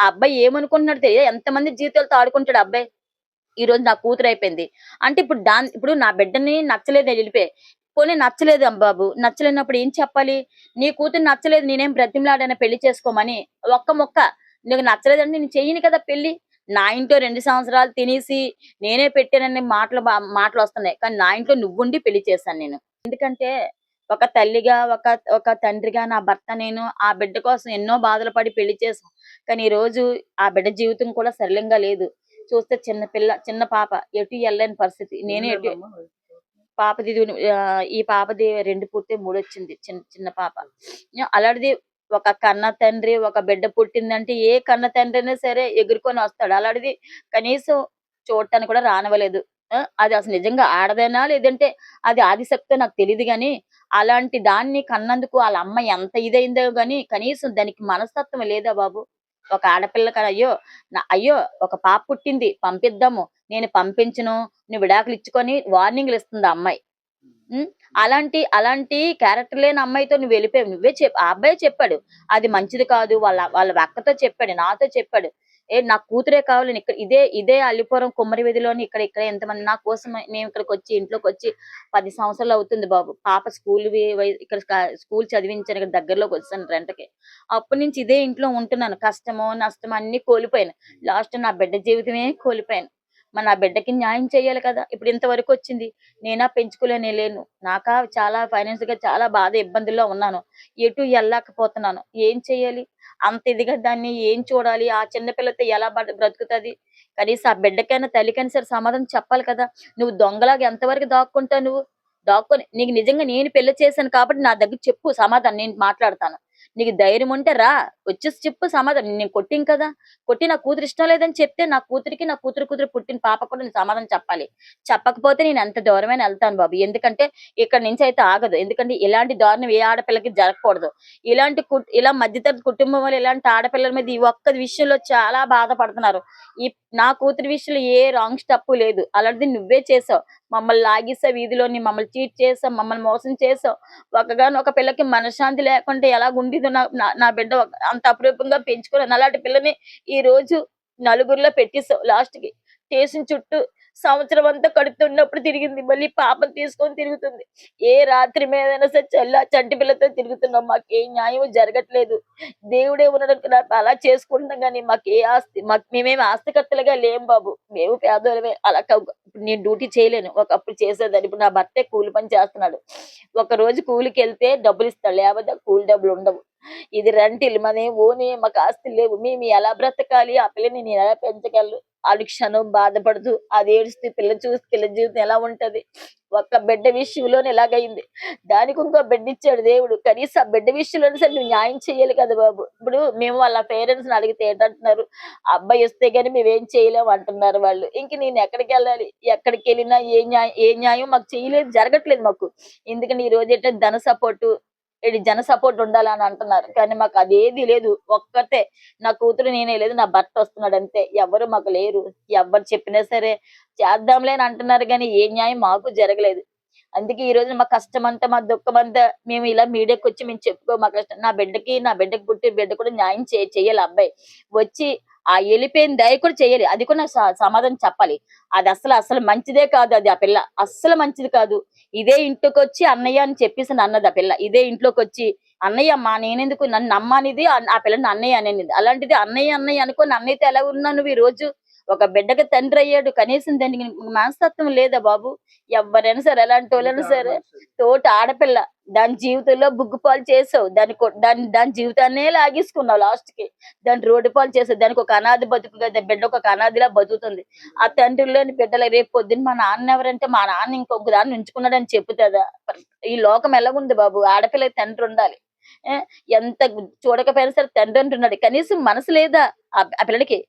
ఆ అబ్బాయి ఏమనుకుంటున్నాడు తెలియదు. ఎంతమంది జీవితాలతో ఆడుకుంటాడు ఆ అబ్బాయి. ఈ రోజు నా కూతురు అయిపోయింది అంటే ఇప్పుడు నా బిడ్డని నచ్చలేదు నేను వెళ్ళిపోయి. పోనీ నచ్చలేదు బాబు, నచ్చలేనప్పుడు ఏం చెప్పాలి? నీ కూతురు నచ్చలేదు, నేనేం బ్రతిమలాడాను పెళ్లి చేసుకోమని. ఒక్క మొక్క నీకు నచ్చలేదంటే నేను చెయ్యను కదా పెళ్లి. నా ఇంట్లో 2 సంవత్సరాలు తినేసి నేనే పెట్టానని మాటలు వస్తున్నాయి, కానీ నా ఇంట్లో నువ్వుండి పెళ్లి చేశాను నేను. ఎందుకంటే ఒక తల్లిగా ఒక తండ్రిగా నా భర్త నేను ఆ బిడ్డ కోసం ఎన్నో బాధలు పడి పెళ్లి చేశాం. కానీ ఈ రోజు ఆ బిడ్డ జీవితం కూడా సరళంగా లేదు. చూస్తే చిన్న పాప ఎటు వెళ్ళలేని పరిస్థితి. నేనే ఎటు పాపది ఈ పాపది 2 పూర్తి 3 వచ్చింది. చిన్న చిన్న పాప. అలాంటిది ఒక కన్న తండ్రి ఒక బిడ్డ పుట్టిందంటే ఏ కన్న తండ్రి అయినా సరే ఎగురుకొని వస్తాడు. అలాంటిది కనీసం చూడటానికి కూడా రానివ్వలేదు. అది అసలు నిజంగా ఆడదేనా లేదంటే అది ఆదిశక్తో నాకు తెలియదు గాని అలాంటి దాన్ని కన్నందుకు వాళ్ళ అమ్మ ఎంత ఇదైందో గాని కనీసం దానికి మనస్తత్వం లేదా బాబు? ఒక ఆడపిల్లకి అయ్యో ఒక పాప పుట్టింది పంపిద్దాము, నేను పంపించను, నువ్వు విడాకులు ఇచ్చుకొని వార్నింగ్లు ఇస్తుంది ఆ అమ్మాయి. అలాంటి అలాంటి క్యారెక్టర్ లేని అమ్మాయితో నువ్వు వెళ్ళిపోయావు. ఆ అబ్బాయి చెప్పాడు అది మంచిది కాదు. వాళ్ళ అక్కతో చెప్పాడు, నాతో చెప్పాడు. నా కూతురే కావాలి. ఇక్కడ ఇదే అల్లిపురం కుమ్మరి వీధిలోని ఇక్కడ ఎంతమంది నా కోసం మేము ఇక్కడికి వచ్చి ఇంట్లోకి వచ్చి 10 సంవత్సరాలు అవుతుంది బాబు. పాప ఇక్కడ స్కూల్ చదివించాను, ఇక్కడ దగ్గరలోకి వచ్చాను రెంట్కి. అప్పటి నుంచి ఇదే ఇంట్లో ఉంటున్నాను. కష్టమో నష్టమో అన్ని కోల్పోయాను. లాస్ట్ నా బిడ్డ జీవితమే కోల్పోయాను. మరి నా బిడ్డకి న్యాయం చేయాలి కదా. ఇప్పుడు ఇంతవరకు వచ్చింది, నేనా లేను. నాకా చాలా ఫైనాన్స్ గా చాలా బాధ ఇబ్బందుల్లో ఉన్నాను. ఎటు వెళ్ళలేకపోతున్నాను. ఏం చెయ్యాలి? అంత ఇదిగా దాన్ని ఏం చూడాలి? ఆ చిన్న పిల్లతో ఎలా బ్రతుకుతుంది? కనీసం ఆ బిడ్డకైనా తల్లికైనా సరే సమాధానం చెప్పాలి కదా. నువ్వు దొంగలాగా ఎంతవరకు దాక్కుంటావు? నువ్వు దాక్కొని నీకు నిజంగా నేను పెళ్లి చేశాను కాబట్టి నా దగ్గర చెప్పు సమాధానం, నేను మాట్లాడతాను. నీకు ధైర్యం ఉంటే రా, వచ్చేసి చెప్పు సమాధానం. నేను కొట్టిం కదా, కొట్టి నా కూతురు ఇష్టం లేదని చెప్తే నా కూతురికి నా కూతురు పుట్టిన పాప కూడా నేను సమాధానం చెప్పాలి. చెప్పకపోతే నేను ఎంత దూరమైన వెళ్తాను బాబు. ఎందుకంటే ఇక్కడ నుంచి అయితే ఆగదు. ఎందుకంటే ఇలాంటి దారుణం ఏ ఆడపిల్లకి జరగకూడదు. ఇలా మధ్యతరగతి కుటుంబం వల్ల ఇలాంటి ఆడపిల్లల మీద ఈ ఒక్క విషయంలో చాలా బాధపడుతున్నారు. నా కూతురి విషయంలో ఏ రాంగ్ స్టెప్ లేదు. అలాంటిది నువ్వే చేసావు. మమ్మల్ని లాగేసావు, వీధిలోని మమ్మల్ని చీట్ చేసావు, మమ్మల్ని మోసం చేసావు. ఒక పిల్లకి మనశ్శాంతి లేకుంటే ఎలా ఉండేదో నా బిడ్డ అంత అపురూపంగా పెంచుకున్నాను. అలాంటి పిల్లని ఈ రోజు నలుగురిలో పెట్టేసావు. లాస్ట్ కి స్టేషన్ చుట్టూ సంవత్సరం అంతా కడుతున్నప్పుడు తిరిగింది, మళ్ళీ పాపం తీసుకొని తిరుగుతుంది. ఏ రాత్రి మీదైనా సరే చంటి పిల్లతో తిరుగుతున్నాం. మాకు ఏ న్యాయం జరగట్లేదు. దేవుడే ఉన్నాడు అలా చేసుకుంటాం కానీ మాకు ఏ ఆస్తి మేమేమి ఆస్తికర్తలుగా లేం బాబు. మేము పేదోళమే. అలా నేను డ్యూటీ చేయలేను. ఒకప్పుడు చేసేదాన్ని. ఇప్పుడు నా భర్తే కూలి పని చేస్తున్నాడు. ఒక రోజు కూలికి వెళ్తే డబ్బులు ఇస్తాడు, లేకపోతే కూలి డబ్బులు ఉండవు. ఇది రెంటిల్ మనే ఓనే, మాకు ఆస్తులు లేవు. మేము ఎలా బ్రతకాలి? ఆ పిల్లని నేను ఎలా పెంచగలను? క్షణం బాధపడుతూ అది ఏడుస్తూ పిల్ల జీవితం ఎలా ఉంటది? ఒక్క బిడ్డ విషయంలోనే ఎలాగైంది. దానికి ఇంకో బిడ్డ ఇచ్చాడు దేవుడు. కనీసం ఆ బిడ్డ విషయంలోనే సరే నువ్వు న్యాయం చెయ్యాలి కదా బాబు. ఇప్పుడు మేము వాళ్ళ పేరెంట్స్ ని అడిగితే ఏంటంటున్నారు? అబ్బాయి వస్తే గానీ మేమేం చేయలేము అంటున్నారు వాళ్ళు. ఇంక నేను ఎక్కడికి వెళ్ళాలి? ఎక్కడికి వెళ్ళినా ఏ న్యాయం మాకు చేయలేదు, జరగట్లేదు మాకు. ఎందుకంటే ఈ రోజు ఏంటంటే ధన సపోర్టు, జన సపోర్ట్ ఉండాలని అంటున్నారు. కానీ మాకు అదేది లేదు. ఒక్కటే నా కూతురు నేనే లేదు, నా భర్త వస్తున్నాడు అంతే. ఎవరు మాకు లేరు. ఎవరు చెప్పినా సరే చేద్దాంలే అని అంటున్నారు కానీ ఏ న్యాయం మాకు జరగలేదు. అందుకే ఈ రోజు మా కష్టం అంతా మా దుఃఖం అంతా మేము ఇలా మీడియాకి వచ్చి మేము చెప్పుకో. మా కష్టం నా బిడ్డకి పుట్టిన బిడ్డ కూడా న్యాయం చేయాలి. అబ్బాయి వచ్చి ఆ వెళ్ళిపోయిన దయ కూడా చేయాలి. అది కూడా సమాధానం చెప్పాలి. అది అసలు మంచిదే కాదు. అది ఆ పిల్ల అస్సలు మంచిది కాదు. ఇదే ఇంట్లోకి వచ్చి అన్నయ్య అని చెప్పేసి అన్నది ఆ పిల్ల. ఇదే ఇంట్లోకి వచ్చి అన్నయ్య అమ్మా నేనెందుకు, నన్ను అమ్మనిది ఆ పిల్లని అన్నయ్య అనేది. అలాంటిది అన్నయ్య అనుకోని అన్నయ్యతో ఎలా ఉన్నావు నువ్వు? ఈ రోజు ఒక బిడ్డకి తండ్రి అయ్యాడు. కనీసం దానికి మనస్తత్వం లేదా బాబు? ఎవరైనా సరే ఎలాంటి వాళ్ళైనా సరే తోటి ఆడపిల్ల దాని జీవితంలో బుగ్గుపాలు చేసావు. దాని జీవితాన్నే లాగేసుకున్నావు. లాస్ట్ కి దాన్ని రోడ్డు పాలు చేసావు. దానికి ఒక అనాథ బతుకు కదా, బిడ్డ ఒక అనాథిలా బతుకుతుంది. ఆ తండ్రిలోని బిడ్డల రేపు పొద్దున్న మా నాన్న ఎవరంటే మా నాన్న ఇంకొక దాన్ని ఉంచుకున్నాడని చెప్పుతుందా? ఈ లోకం ఎలాగుంది బాబు? ఆడపిల్లకి తండ్రి ఉండాలి. ఎంత చూడకపోయినా సరే తండ్రి అంటున్నాడు. కనీసం మనసు లేదా ఆ పిల్లడికి?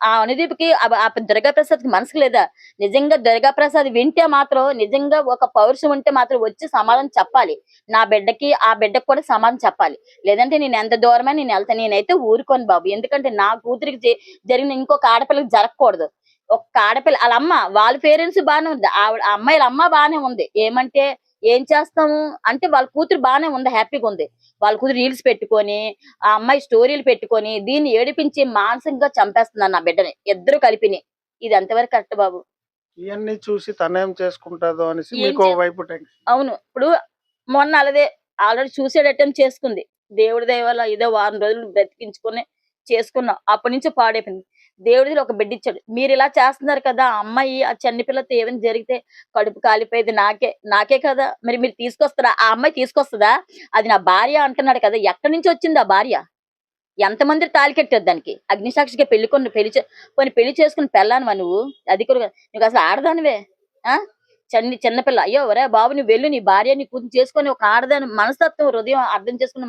ఆ అనుదీప్కి ఆ దుర్గా ప్రసాద్ కి మనసుకు లేదా? నిజంగా దుర్గా ప్రసాద్ వింటే మాత్రం నిజంగా ఒక పౌరుషం ఉంటే మాత్రం వచ్చి సమాధానం చెప్పాలి. నా బిడ్డకి ఆ బిడ్డకి కూడా సమాధానం చెప్పాలి. లేదంటే నేను ఎంత దూరమైనా నేను వెళ్తాను. నేనైతే ఊరుకోను బాబు. ఎందుకంటే నా కూతురికి జరిగిన ఇంకొక ఆడపిల్లకి జరగకూడదు. ఒక్క ఆడపిల్ల వాళ్ళ అమ్మ వాళ్ళ పేరెంట్స్ బాగానే ఉంది. ఆవిడ ఆ అమ్మాయిల అమ్మ బాగానే ఉంది. ఏమంటే ఏం చేస్తాము అంటే వాళ్ళ కూతురు బాగానే ఉంది, హ్యాపీగా ఉంది. వాళ్ళ కూతురు రీల్స్ పెట్టుకొని ఆ అమ్మాయి స్టోరీలు పెట్టుకొని దీన్ని ఏడిపించి మానసికంగా చంపేస్తున్నారు నా బిడ్డని ఇద్దరు కలిపిని. ఇది ఎంతవరకు కరెక్ట్ బాబు? ఇవన్నీ చూసి తనేం చేసుకుంటాదో అనేసి ఏం మీకు చే వైపు టెన్షన్. అవును. ఇప్పుడు మొన్న అలాదే ఆల్రెడీ సూసైడ్ అటెంప్ట్ చేసుకుంది. దేవుడి దయ వల్ల ఏదో వారం రోజులు బ్రతికించుకొని చేసుకున్నాం. అప్పటి నుంచి పాడైపోయింది. దేవుడి దగ్గర ఒక బిడ్డ ఇచ్చాడు. మీరు ఇలా చేస్తున్నారు కదా, ఆ అమ్మాయి ఆ చంటి పిల్లతో ఏమైనా జరిగితే కడుపు కాలిపోయేది నాకే కదా. మరి మీరు తీసుకొస్తారా? ఆ అమ్మాయి తీసుకొస్తుందా? అది నా భార్య అంటున్నాడు కదా, ఎక్కడి నుంచి వచ్చింది ఆ భార్య? ఎంతమంది తాళి కట్టారు దానికి? అగ్నిసాక్షిగా పెళ్లి చేసుకుని పెళ్ళానువా నువ్వు? అది కూడా నువ్వు అసలు ఆడదానివే. ఆ చిన్నపిల్ల. అయ్యో ఒరే బాబు, నువ్వు వెళ్ళు, నీ భార్య నీ కూతురు చేసుకొని ఒక ఆడదాని మనస్తత్వం హృదయం అర్థం చేసుకుని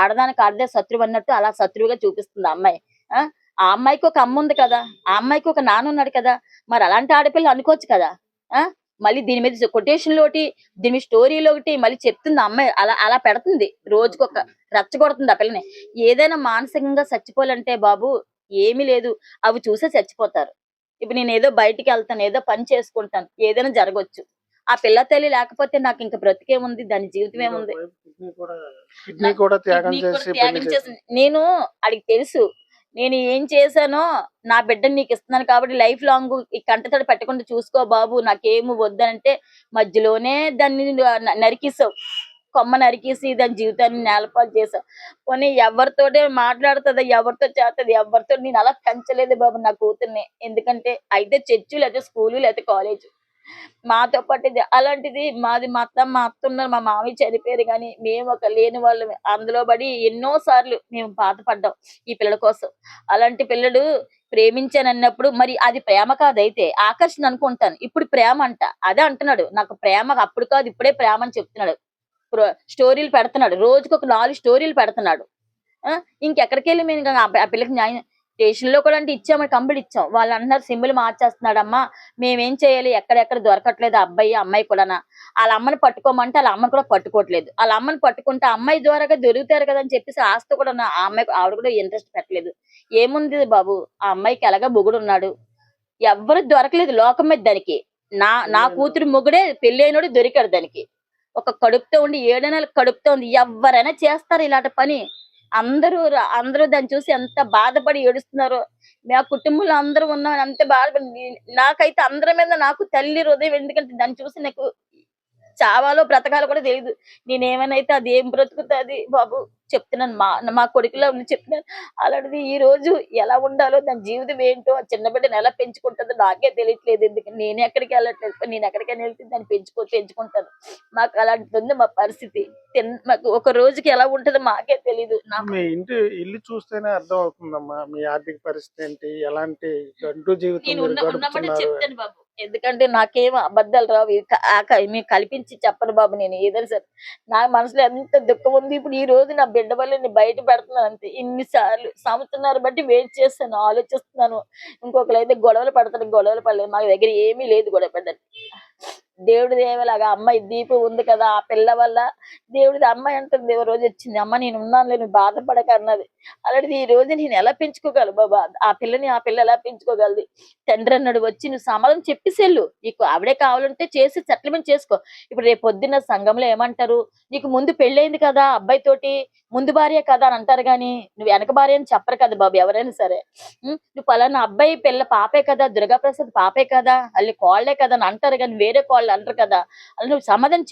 ఆడదానికి ఆడదే శత్రువు అన్నట్టు అలా శత్రువుగా చూపిస్తుంది ఆ అమ్మాయి. ఆ ఆ అమ్మాయికి ఒక అమ్మ ఉంది కదా, ఆ అమ్మాయికి ఒక నాన్న ఉన్నాడు కదా, మరి అలాంటి ఆడపిల్ల అనుకోవచ్చు కదా. ఆ మళ్ళీ దీని మీద కొటేషన్లు ఒకటి, దీని మీద స్టోరీలు ఒకటి మళ్ళీ చెప్తుంది ఆ అమ్మాయి. అలా అలా పెడుతుంది, రోజుకొక రెచ్చగొడుతుంది ఆ పిల్లని. ఏదైనా మానసికంగా చచ్చిపోవాలంటే బాబు ఏమీ లేదు, అవి చూసే చచ్చిపోతారు. ఇప్పుడు నేను ఏదో బయటికి వెళ్తాను, ఏదో పని చేసుకుంటాను, ఏదైనా జరగవచ్చు. ఆ పిల్ల తల్లి లేకపోతే నాకు ఇంక బ్రతికేముంది, దాని జీవితం ఏముంది? కిడ్నీ కూడా త్యాగం కిడ్నీ కూడా చేసి పెళ్లి త్యాగం చేసింది. నేను అడిగి తెలుసు నేను ఏం చేశానో. నా బిడ్డని నీకు ఇస్తున్నాను కాబట్టి లైఫ్ లాంగ్ ఈ కంటతడి పెట్టకుండా చూసుకో బాబు, నాకేమి వద్దనంటే మధ్యలోనే దాన్ని నరికిసావు. కొమ్మ నరికేసి దాని జీవితాన్ని నేలపాలు చేసావు. పోనీ ఎవరితోటే మాట్లాడుతుందా, ఎవరితో చేస్తుంది, ఎవరితో నేను అలా పెంచలేదు బాబు నా కూతుర్ని. ఎందుకంటే అయితే చర్చి లేకపోతే స్కూలు లేకపోతే కాలేజ్ మాతో పాటు అలాంటిది మాది. మా అత్త ఉన్నారు, మా మామయ్య చనిపోయారు, కానీ మేము ఒక లేని వాళ్ళు అందులో పడి ఎన్నో సార్లు మేము బాధపడ్డాం ఈ పిల్లల కోసం. అలాంటి పిల్లడు ప్రేమించానన్నప్పుడు మరి అది ప్రేమ కాదైతే ఆకర్షణ అనుకుంటాను. ఇప్పుడు ప్రేమ అంట అదే అంటున్నాడు. నాకు ప్రేమ అప్పుడు కాదు ఇప్పుడే ప్రేమ అని చెప్తున్నాడు. స్టోరీలు పెడుతున్నాడు, రోజుకు ఒక 4 స్టోరీలు పెడుతున్నాడు. ఇంకెక్కడికి వెళ్ళి మేము ఆ పిల్లకి న్యాయం స్టేషన్ లో కూడా అంటే ఇచ్చాము, కంప్లీట్ ఇచ్చాం. వాళ్ళు అంటున్నారు సింబల్ మార్చేస్తున్నాడమ్మా, మేమేం చేయాలి, ఎక్కడెక్కడ దొరకట్లేదు అబ్బాయి అమ్మాయి కూడా. వాళ్ళ అమ్మని పట్టుకోమంటే వాళ్ళ అమ్మని కూడా పట్టుకోవట్లేదు. వాళ్ళ అమ్మని పట్టుకుంటే అమ్మాయి ద్వారాగా దొరుకుతారు కదా అని చెప్పేసి ఆస్తి కూడా ఆ అమ్మాయి ఆవిడ కూడా ఇంట్రెస్ట్ పెట్టలేదు. ఏముంది బాబు, ఆ అమ్మాయికి ఎలాగా మొగుడు ఉన్నాడు, ఎవ్వరు దొరకలేదు లోకం మీద దానికి. నా కూతురు మొగుడే పెళ్లి అయినోడు దొరికాడు దానికి. ఒక కడుపుతో ఉండి 7 నెలలు కడుపుతో ఉంది. ఎవరైనా చేస్తారు ఇలాంటి పని. అందరూ దాన్ని చూసి ఎంత బాధపడి ఏడుస్తున్నారో. మా కుటుంబంలో అందరూ ఉన్నాం అంత బాధపడి. నాకైతే అందరి మీద నాకు తల్లి హృదయం. ఎందుకంటే దాన్ని చూసి నాకు చావాలో బ్రతకాలో కూడా తెలియదు. నేనేమనైతే అది ఏం బ్రతుకుతుంది బాబు చెప్తున్నాను. మా కొడుకులో ఉంది చెప్తున్నాను. అలాంటిది ఈ రోజు ఎలా ఉండాలో, దాని జీవితం ఏంటో, ఆ చిన్న బిడ్డను ఎలా పెంచుకుంటుందో నాకే తెలియట్లేదు. ఎందుకంటే నేను ఎక్కడికి వెళ్ళట్లేదు. నేను ఎక్కడికైనా వెళ్తే దాన్ని పెంచుకుంటాను. మాకు అలాంటిది ఉంది మా పరిస్థితి. మాకు ఒక రోజుకి ఎలా ఉంటుందో మాకే తెలీదు. మీ ఇల్లు చూస్తేనే అర్థం అవుతుందమ్మా మీ ఆర్థిక పరిస్థితి ఏంటి, ఎలాంటి గంటూ జీవితం నేను మీరు ఉన్నమాట గడుపుతున్నారు. చెప్తాను బాబు. ఎందుకంటే నాకేం అబద్ధాలు రావు. మీకు కల్పించి చెప్పను బాబు. నేను ఏదైనా సరే నా మనసులో ఎంత దుఃఖం ఉంది. ఇప్పుడు ఈ రోజు నా బిడ్డ వల్ల నేను బయట పెడుతున్నాను అంతే. ఇన్నిసార్లు సంవత్సరాలు బట్టి వెయిట్ చేస్తాను, ఆలోచిస్తున్నాను. ఇంకొకరు అయితే గొడవలు పడతారు, గొడవలు పడలేదు. మా దగ్గర ఏమీ లేదు గొడవ పడ్డానికి. దేవుడి దేవలాగా అమ్మాయి దీపం ఉంది కదా, ఆ పిల్ల వల్ల దేవుడిది. అమ్మాయి అంటుంది ఓ రోజు వచ్చింది, అమ్మ నేను ఉన్నాను లేదు బాధపడక అన్నది. అలాంటిది ఈ రోజు నేను ఎలా పెంచుకోగలను బాబా ఆ పిల్లని? ఆ పిల్ల ఎలా పెంచుకోగలది? తండ్రి అన్నాడు వచ్చి నువ్వు సమాధానం చెప్పేసేళ్ళు. నీకు ఆవిడే కావాలంటే చేసి సెటిల్మెంట్ చేసుకో. ఇప్పుడు రేపు పొద్దున్న సంఘంలో ఏమంటారు, నీకు ముందు పెళ్ళైంది కదా అబ్బాయి తోటి, ముందు భార్య కదా అని అంటారు, గాని నువ్వు వెనక భార్య అని చెప్పరు కదా బాబు ఎవరైనా సరే. నువ్వు పలానా అబ్బాయి పిల్ల పాపే కదా, దుర్గాప్రసాద్ పాపే కదా, అల్లి కోళ్లే కదా అని అంటారు, కానీ వేరే కోళ్ళు అంటారు కదా. అలా నువ్వు సమాధానం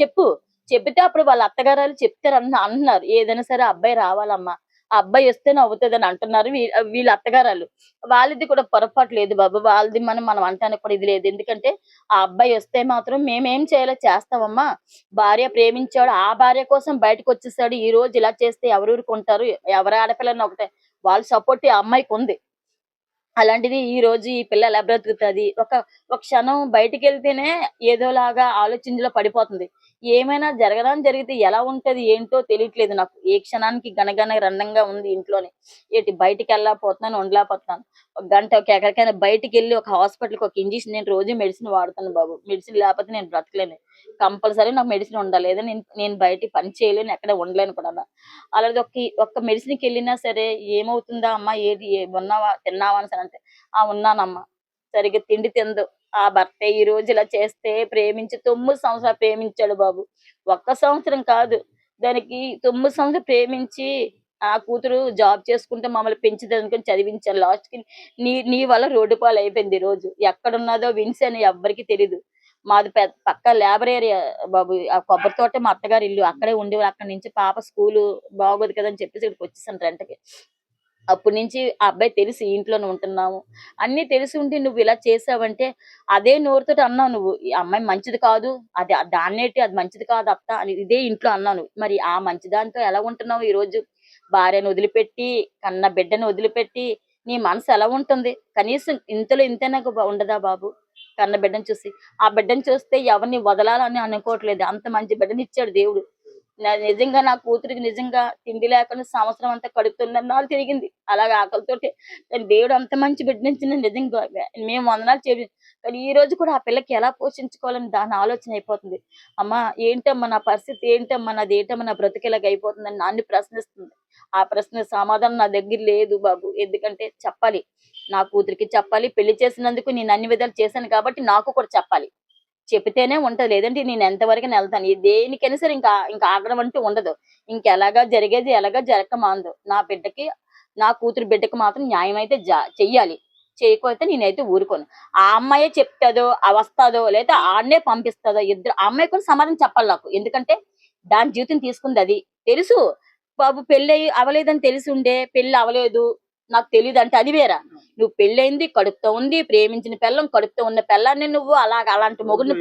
చెప్తే అప్పుడు వాళ్ళ అత్తగారు చెప్తారు అంటున్నారు. ఏదైనా సరే అబ్బాయి రావాలమ్మా, ఆ అబ్బాయి వస్తేనే అవుతుంది అని అంటున్నారు వీళ్ళ అత్తగారు. వాళ్ళది కూడా పొరపాటు లేదు బాబు. వాళ్ళది మనం అంటానికి కూడా ఇది లేదు. ఎందుకంటే ఆ అబ్బాయి వస్తే మాత్రం మేమేం చేయాలో చేస్తామమ్మా. భార్య ప్రేమించాడు, ఆ భార్య కోసం బయటకు వచ్చేసాడు. ఈ రోజు ఇలా చేస్తే ఎవరు ఊరుకుంటారు? ఎవరి ఆడపిల్లని ఒకటే వాళ్ళ సపోర్ట్ ఆ అమ్మాయికి ఉంది. అలాంటిది ఈ రోజు ఈ పిల్ల ఎలా బ్రతుకుతుంది, ఒక క్షణం బయటికి వెళ్తేనే ఏదోలాగా ఆలోచించలో పడిపోతుంది. ఏమైనా జరగడానికి జరిగితే ఎలా ఉంటది ఏంటో తెలియట్లేదు నాకు. ఏ క్షణానికి గనగన రండంగా ఉంది ఇంట్లోనే. బయటికి వెళ్ళలేకపోతున్నాను, ఉండలేకపోతున్నాను. ఒక గంట ఎక్కడికైనా బయటికి వెళ్ళి ఒక హాస్పిటల్కి ఒక ఇంజక్షన్, నేను రోజు మెడిసిన్ వాడుతాను బాబు. మెడిసిన్ లేకపోతే నేను బ్రతకలేను. కంపల్సరీ నాకు మెడిసిన్ ఉండాలి, లేదా నేను బయట పని చేయలేను, ఎక్కడ ఉండలేను కూడా. అలాగే ఒక్క మెడిసిన్కి వెళ్ళినా సరే ఏమవుతుందా అమ్మా, ఉన్నావా తిన్నావా అని అంటే ఉన్నానమ్మా. సరిగ్గా తిండి తిందు. ఆ భర్త ఈ రోజు ఇలా చేస్తే ప్రేమించి 9 సంవత్సరాలు ప్రేమించాడు బాబు. ఒక్క సంవత్సరం కాదు, దానికి 9 సంవత్సరాలు ప్రేమించి ఆ కూతురు జాబ్ చేసుకుంటే మమ్మల్ని పెంచుతుంది అనుకుని చదివించాను. లాస్ట్ కి నీ నీ వల్ల రోడ్డు పాలు అయిపోయింది. ఈ రోజు ఎక్కడున్నదో విన్స్ అని ఎవ్వరికి తెలీదు. మాది పక్క లేబర్ ఏరియా బాబు. ఆ కొబ్బరి తోట మా అత్తగారి ఇల్లు, అక్కడే ఉండేవారు. అక్కడి నుంచి పాప స్కూలు బాగోదు కదా అని చెప్పేసి ఇక్కడికి వచ్చేసాను రెంట్కి. అప్పటి నుంచి ఆ అబ్బాయి తెలిసి ఇంట్లోనే ఉంటున్నాము అన్ని తెలిసి ఉండి నువ్వు ఇలా చేసావంటే అదే నోరుతో అన్నావు నువ్వు. ఈ అమ్మాయి మంచిది కాదు, అది దాన్నేటి అది మంచిది కాదు అత్త అని ఇదే ఇంట్లో అన్నాను. మరి ఆ మంచి దాంతో ఎలా ఉంటున్నావు ఈ రోజు? భార్యను వదిలిపెట్టి, కన్న బిడ్డను వదిలిపెట్టి నీ మనసు ఎలా ఉంటుంది? కనీసం ఇంతలో ఇంతైనా ఉండదా బాబు? కన్న బిడ్డను చూసి, ఆ బిడ్డను చూస్తే ఎవరిని వదలాలని అనుకోవట్లేదు. అంత మంచి బిడ్డని ఇచ్చాడు దేవుడు. నిజంగా నా కూతురికి నిజంగా తిండి లేకుండా సంవత్సరం అంతా కడుపుతున్నన్నాళ్ళు తిరిగింది. అలాగే ఆకలితోటి. కానీ దేవుడు అంత మంచి బిడ్డనిచ్చిన నిజంగా మేము వందనాలు చెప్పి. కానీ ఈ రోజు కూడా ఆ పిల్లకి ఎలా పోషించుకోవాలని దాని ఆలోచన అయిపోతుంది. అమ్మా ఏంటమ్మా నా పరిస్థితి, ఏంటమ్మా నాది, ఏంటమ్మా నా బ్రతుకు ఇలాగ అయిపోతుందని నన్ను ప్రశ్నిస్తుంది. ఆ ప్రశ్న సమాధానం నా దగ్గర లేదు బాబు. ఎందుకంటే చెప్పాలి, నా కూతురికి చెప్పాలి. పెళ్లి చేసినందుకు నేను అన్ని విధాలు చేశాను కాబట్టి నాకు కూడా చెప్పాలి. చెబితేనే ఉంటది, లేదంటే నేను ఎంతవరకైనా వెళ్తాను. దేనికైనా సరే ఇంకా ఆగడం అంటూ ఉండదు. ఇంకెలాగా జరిగేది ఎలాగా జరగక మాందు. నా బిడ్డకి, నా కూతురు బిడ్డకి మాత్రం న్యాయం అయితే చెయ్యాలి. చేయకపోతే నేనైతే ఊరుకోను. ఆ అమ్మాయే చెప్తాదో, వస్తాదో, లేదా ఆడనే పంపిస్తుందో, ఇద్దరు ఆ అమ్మాయి కూడా సమాధానం చెప్పాలి నాకు. ఎందుకంటే దాని జీవితం తీసుకుంది అది తెలుసు బాబు. పెళ్ళి అవలేదని తెలిసి ఉండే పెళ్లి అవలేదు నాకు తెలియదు అంటే అది వేరా. నువ్వు పెళ్ళైంది, కడుపుతో ఉంది, ప్రేమించిన పిల్లం, కడుపుతో ఉన్న పిల్లాన్ని నువ్వు అలాంటి మొగుడిని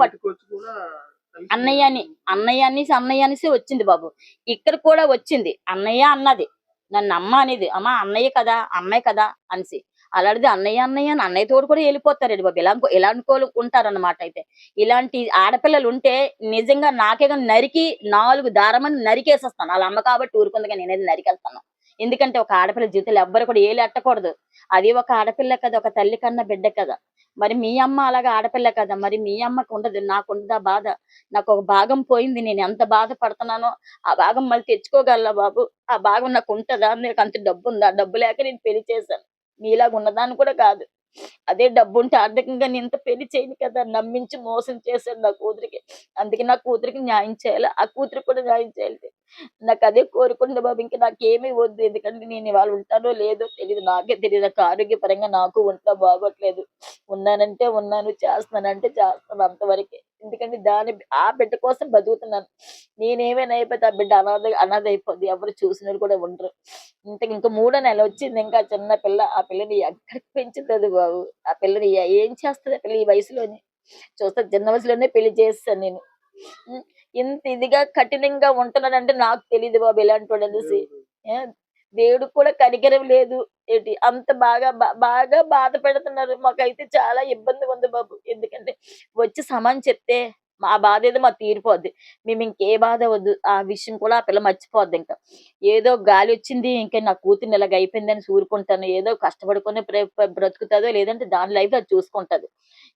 అన్నయ్య అనేసి వచ్చింది బాబు. ఇక్కడ కూడా వచ్చింది అన్నయ్య అన్నది, నన్ను అమ్మ అనేది. అమ్మ అన్నయ్య కదా, అమ్మాయి కదా అనేసి. అలాంటిది అన్నయ్య అని అన్నయ్య తోడు కూడా వెళ్ళిపోతారండి బాబు. ఇలా అనుకోలుకుంటారన్నమాట. అయితే ఇలాంటి ఆడపిల్లలు ఉంటే నిజంగా నాకే నరికి 4 దారమని నరికేసేస్తాను. వాళ్ళ అమ్మ కాబట్టి ఊరుకుందిగా నేనేది నరికేస్తాను. ఎందుకంటే ఒక ఆడపిల్ల జీవితంలో ఎవ్వరు కూడా ఏలు ఎట్టకూడదు. అది ఒక ఆడపిల్ల కదా, ఒక తల్లి కన్నా బిడ్డ కదా. మరి మీ అమ్మ అలాగా ఆడపిల్ల కదా, మరి మీ అమ్మకు ఉండదు, నాకుండదా బాధ? నాకు ఒక భాగం పోయింది, నేను ఎంత బాధపడుతున్నానో ఆ భాగం మళ్ళీ తెచ్చుకోగలరా బాబు? ఆ భాగం నాకు ఉంటుందా? నాకు అంత డబ్బు ఉందా? డబ్బు లేక నేను పెళ్లి చేశాను. మీలాగా ఉన్నదాన్ని కూడా కాదు. అదే డబ్బు ఉంటే ఆర్థికంగా నేను ఇంత పెళ్లి చేయను కదా. నమ్మించి మోసం చేశాడు నా కూతురికి. అందుకే నా కూతురికి న్యాయం చేయాలి, ఆ కూతురికి కూడా న్యాయం చేయాలి. నాకు అదే కోరుకుంది బాబు. ఇంకా నాకేమీ వద్దు. ఎందుకంటే నేను ఇవాళ ఉంటానో లేదో తెలియదు, నాకే తెలియదు. నాకు ఆరోగ్యపరంగా నాకు ఒంట్లో బాగోట్లేదు. ఉన్నానంటే ఉన్నాను, చేస్తున్నానంటే చేస్తాను, అంతవరకే. ఎందుకంటే ఆ బిడ్డ కోసం బతుకుతున్నాను. నేనేమైనా అయిపోతే ఆ బిడ్డ అనాథ అయిపోద్ది. ఎవరు చూసిన కూడా ఉండరు. ఇంకా 3వ నెల వచ్చింది. ఇంకా చిన్న పిల్ల. ఆ పిల్లని ఎక్కడికి పెంచుతుంది బాబు? ఆ పిల్లని ఏం చేస్తుంది ఆ పిల్ల ఈ వయసులోని? చూస్తే చిన్న వయసులోనే పెళ్లి చేస్తాను నేను. ఇంత ఇదిగా కఠినంగా ఉంటున్నాడంటే నాకు తెలియదు బాబు ఎలాంటి వాడు అనేసి. దేవుడు కూడా కనికరం లేదు ఏంటి, అంత బాగా బాధ పెడుతున్నారు. మాకైతే చాలా ఇబ్బంది ఉంది బాబు. ఎందుకంటే వచ్చి సమాన్ చెప్తే మా బాధ ఏదో మాకు తీరిపోద్ది. మేము ఇంకే బాధ వద్దు. ఆ విషయం కూడా ఆ పిల్ల మర్చిపోద్ది. ఇంకా ఏదో గాలి వచ్చింది, ఇంకా నా కూతుర్ని ఇలాగ అయిపోయిందని ఊరుకుంటాను. ఏదో కష్టపడుకుని బ్రతుకుతుందో, లేదంటే దాని లైఫ్ అది చూసుకుంటది.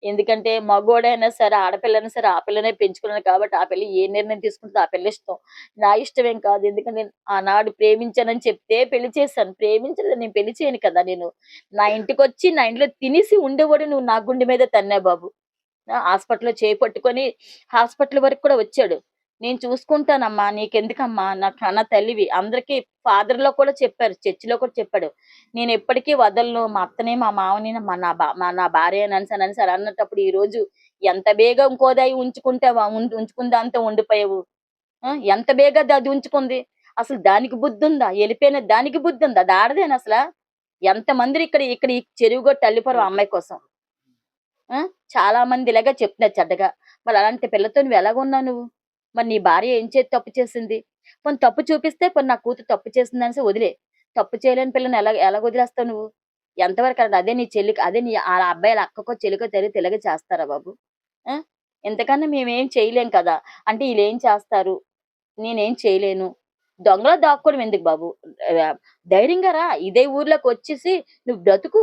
ఎందుకంటే మగోడైనా సరే, ఆడపిల్లైనా సరే, ఆ పిల్లనే పెంచుకున్నాను కాబట్టి ఆ పిల్ల ఏ నిర్ణయం తీసుకుంటుందో ఆ పిల్ల ఇష్టం. నా ఇష్టం ఏం కాదు. ఎందుకంటే ఆనాడు ప్రేమించానని చెప్తే పెళ్లి చేశాను. ప్రేమించలేదు, నేను పెళ్లి చేయను కదా. నేను నా ఇంటికి వచ్చి నా ఇంట్లో తినేసి ఉండేవాడు నువ్వు నా గుండె మీద తన్నా బాబు. హాస్పిటల్లో చేపట్టుకొని హాస్పిటల్ వరకు కూడా వచ్చాడు. నేను చూసుకుంటానమ్మా, నీకెందుకమ్మా, నా కన్న తల్లివి. అందరికీ ఫాదర్ లో కూడా చెప్పారు, చర్చిలో కూడా చెప్పాడు. నేను ఎప్పటికీ వదలను, మా అత్తని మా మామని నా భార్య అనేసి అలా అన్నప్పుడు ఈ రోజు ఎంత బేగా ఇంకోదాయి ఉంచుకుంటావా? ఉంచుకుందాంతో ఉండిపోయావు. ఎంత బేగా అది ఉంచుకుంది? అసలు దానికి బుద్ధి ఉందా? వెళ్ళిపోయిన దానికి బుద్ధి ఉందా? అది ఆడదేనా అసలు? ఎంతమంది ఇక్కడ ఇక్కడ ఈ చెరువుగో తల్లిపోరు అమ్మాయి కోసం. చాలా మంది ఇలాగా చెప్తున్నారు చెడ్డగా. మరి అలాంటి పిల్లతో నువ్వు ఎలాగున్నావు నువ్వు? మరి నీ భార్య ఏం తప్పు చేసింది? పోనీ తప్పు చూపిస్తే, పోనీ నా కూతురు తప్పు చేసింది అనేసి వదిలే. తప్పు చేయలేని పిల్లని ఎలా వదిలేస్తావు నువ్వు? ఎంతవరకు కరెక్ట్? అదే నీ చెల్లికి, అదే నీ ఆ అబ్బాయిల అక్కకో చెల్లికో తెలియక ఇలాగే చేస్తారా బాబు? ఆ? ఇంతకన్నా మేమేం చేయలేం కదా. అంటే వీళ్ళేం చేస్తారు, నేనేం చేయలేను, దొంగలో దాక్కోవడం ఎందుకు బాబు? ఆ, ధైర్యంగా రా, ఇదే ఊర్లోకి వచ్చేసి నువ్వు బ్రతుకు.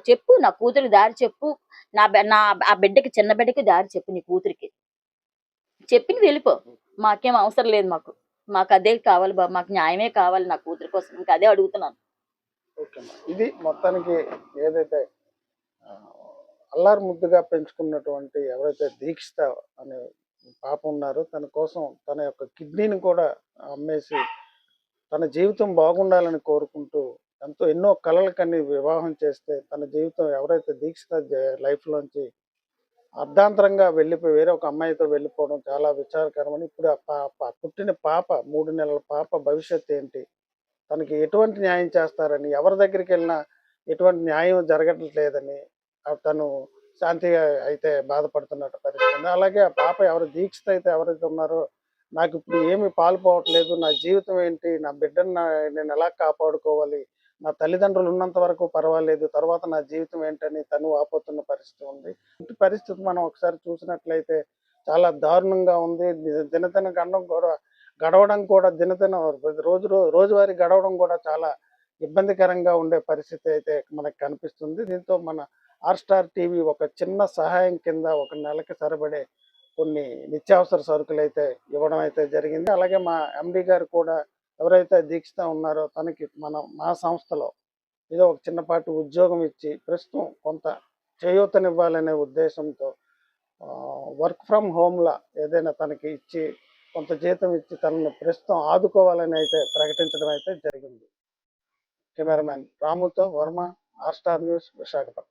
చెప్పు, నా కూతురికి దారి చెప్పు, నా ఆ బిడ్డకి, చిన్న బిడ్డకి దారి చెప్పు, నీ కూతురికి చెప్పి నువ్వు వెళ్ళిపో. మాకేం అవసరం లేదు, మాకు అదే కావాలి బాబు, మాకు న్యాయమే కావాలి నా కూతురి కోసం, ఇంకా అదే అడుగుతున్నాను. ఓకే అమ్మా. ఇది మొత్తానికి ఏదైతే ఆ, అల్లారు ముద్దుగా పెంచుకున్నటువంటి ఎవరైతే దీక్షిత అనే పాప ఉన్నారో తన కోసం తన యొక్క కిడ్నీని కూడా అమ్మేసి తన జీవితం బాగుండాలని కోరుకుంటూ ఎన్నో కలలు కని వివాహం చేస్తే తన జీవితం ఎవరైతే దీక్షిత లైఫ్లోంచి అర్ధాంతరంగా వెళ్ళిపోయి వేరే ఒక అమ్మాయితో వెళ్ళిపోవడం చాలా విచారకరమని. ఇప్పుడు పుట్టిన పాప 3 నెలల పాప భవిష్యత్తు ఏంటి, తనకి ఎటువంటి న్యాయం చేస్తారని, ఎవరి దగ్గరికి వెళ్ళినా ఎటువంటి న్యాయం జరగట్లేదని తను శాంతిగా అయితే బాధపడుతున్నట్టు పరిస్థితి ఉంది. అలాగే ఆ పాప ఎవరు దీక్షిత అయితే ఎవరైతే ఉన్నారో నాకు ఇప్పుడు ఏమి పాలుపోవట్లేదు, నా జీవితం ఏంటి, నా బిడ్డను నేను ఎలా కాపాడుకోవాలి, నా తల్లిదండ్రులు ఉన్నంత వరకు పర్వాలేదు, తర్వాత నా జీవితం ఏంటని తను వాపోతున్న పరిస్థితి ఉంది. ఇంటి పరిస్థితి మనం ఒకసారి చూసినట్లయితే చాలా దారుణంగా ఉంది. దినదిన గండం కూడా గడవడం కూడా రోజువారీ గడవడం కూడా చాలా ఇబ్బందికరంగా ఉండే పరిస్థితి అయితే మనకు కనిపిస్తుంది. దీంతో మన హాట్‌స్టార్ టీవీ ఒక చిన్న సహాయం కింద ఒక నెలకి సరిపడే కొన్ని నిత్యావసర సరుకులు అయితే ఇవ్వడం అయితే జరిగింది. అలాగే మా ఎండి గారు కూడా ఎవరైతే దీక్షిత ఉన్నారో తనకి మా సంస్థలో ఏదో ఒక చిన్నపాటి ఉద్యోగం ఇచ్చి ప్రస్తుతం కొంత చేయూతనివ్వాలనే ఉద్దేశంతో వర్క్ ఫ్రమ్ హోమ్‌లా ఏదైనా తనకి ఇచ్చి కొంత జీతం ఇచ్చి తనని ప్రస్తుతం ఆదుకోవాలని అయితే ప్రకటించడం అయితే జరిగింది. కెమెరామ్యాన్ రాముతో వర్మ, హాట్‌స్టార్ న్యూస్, విశాఖపట్నం.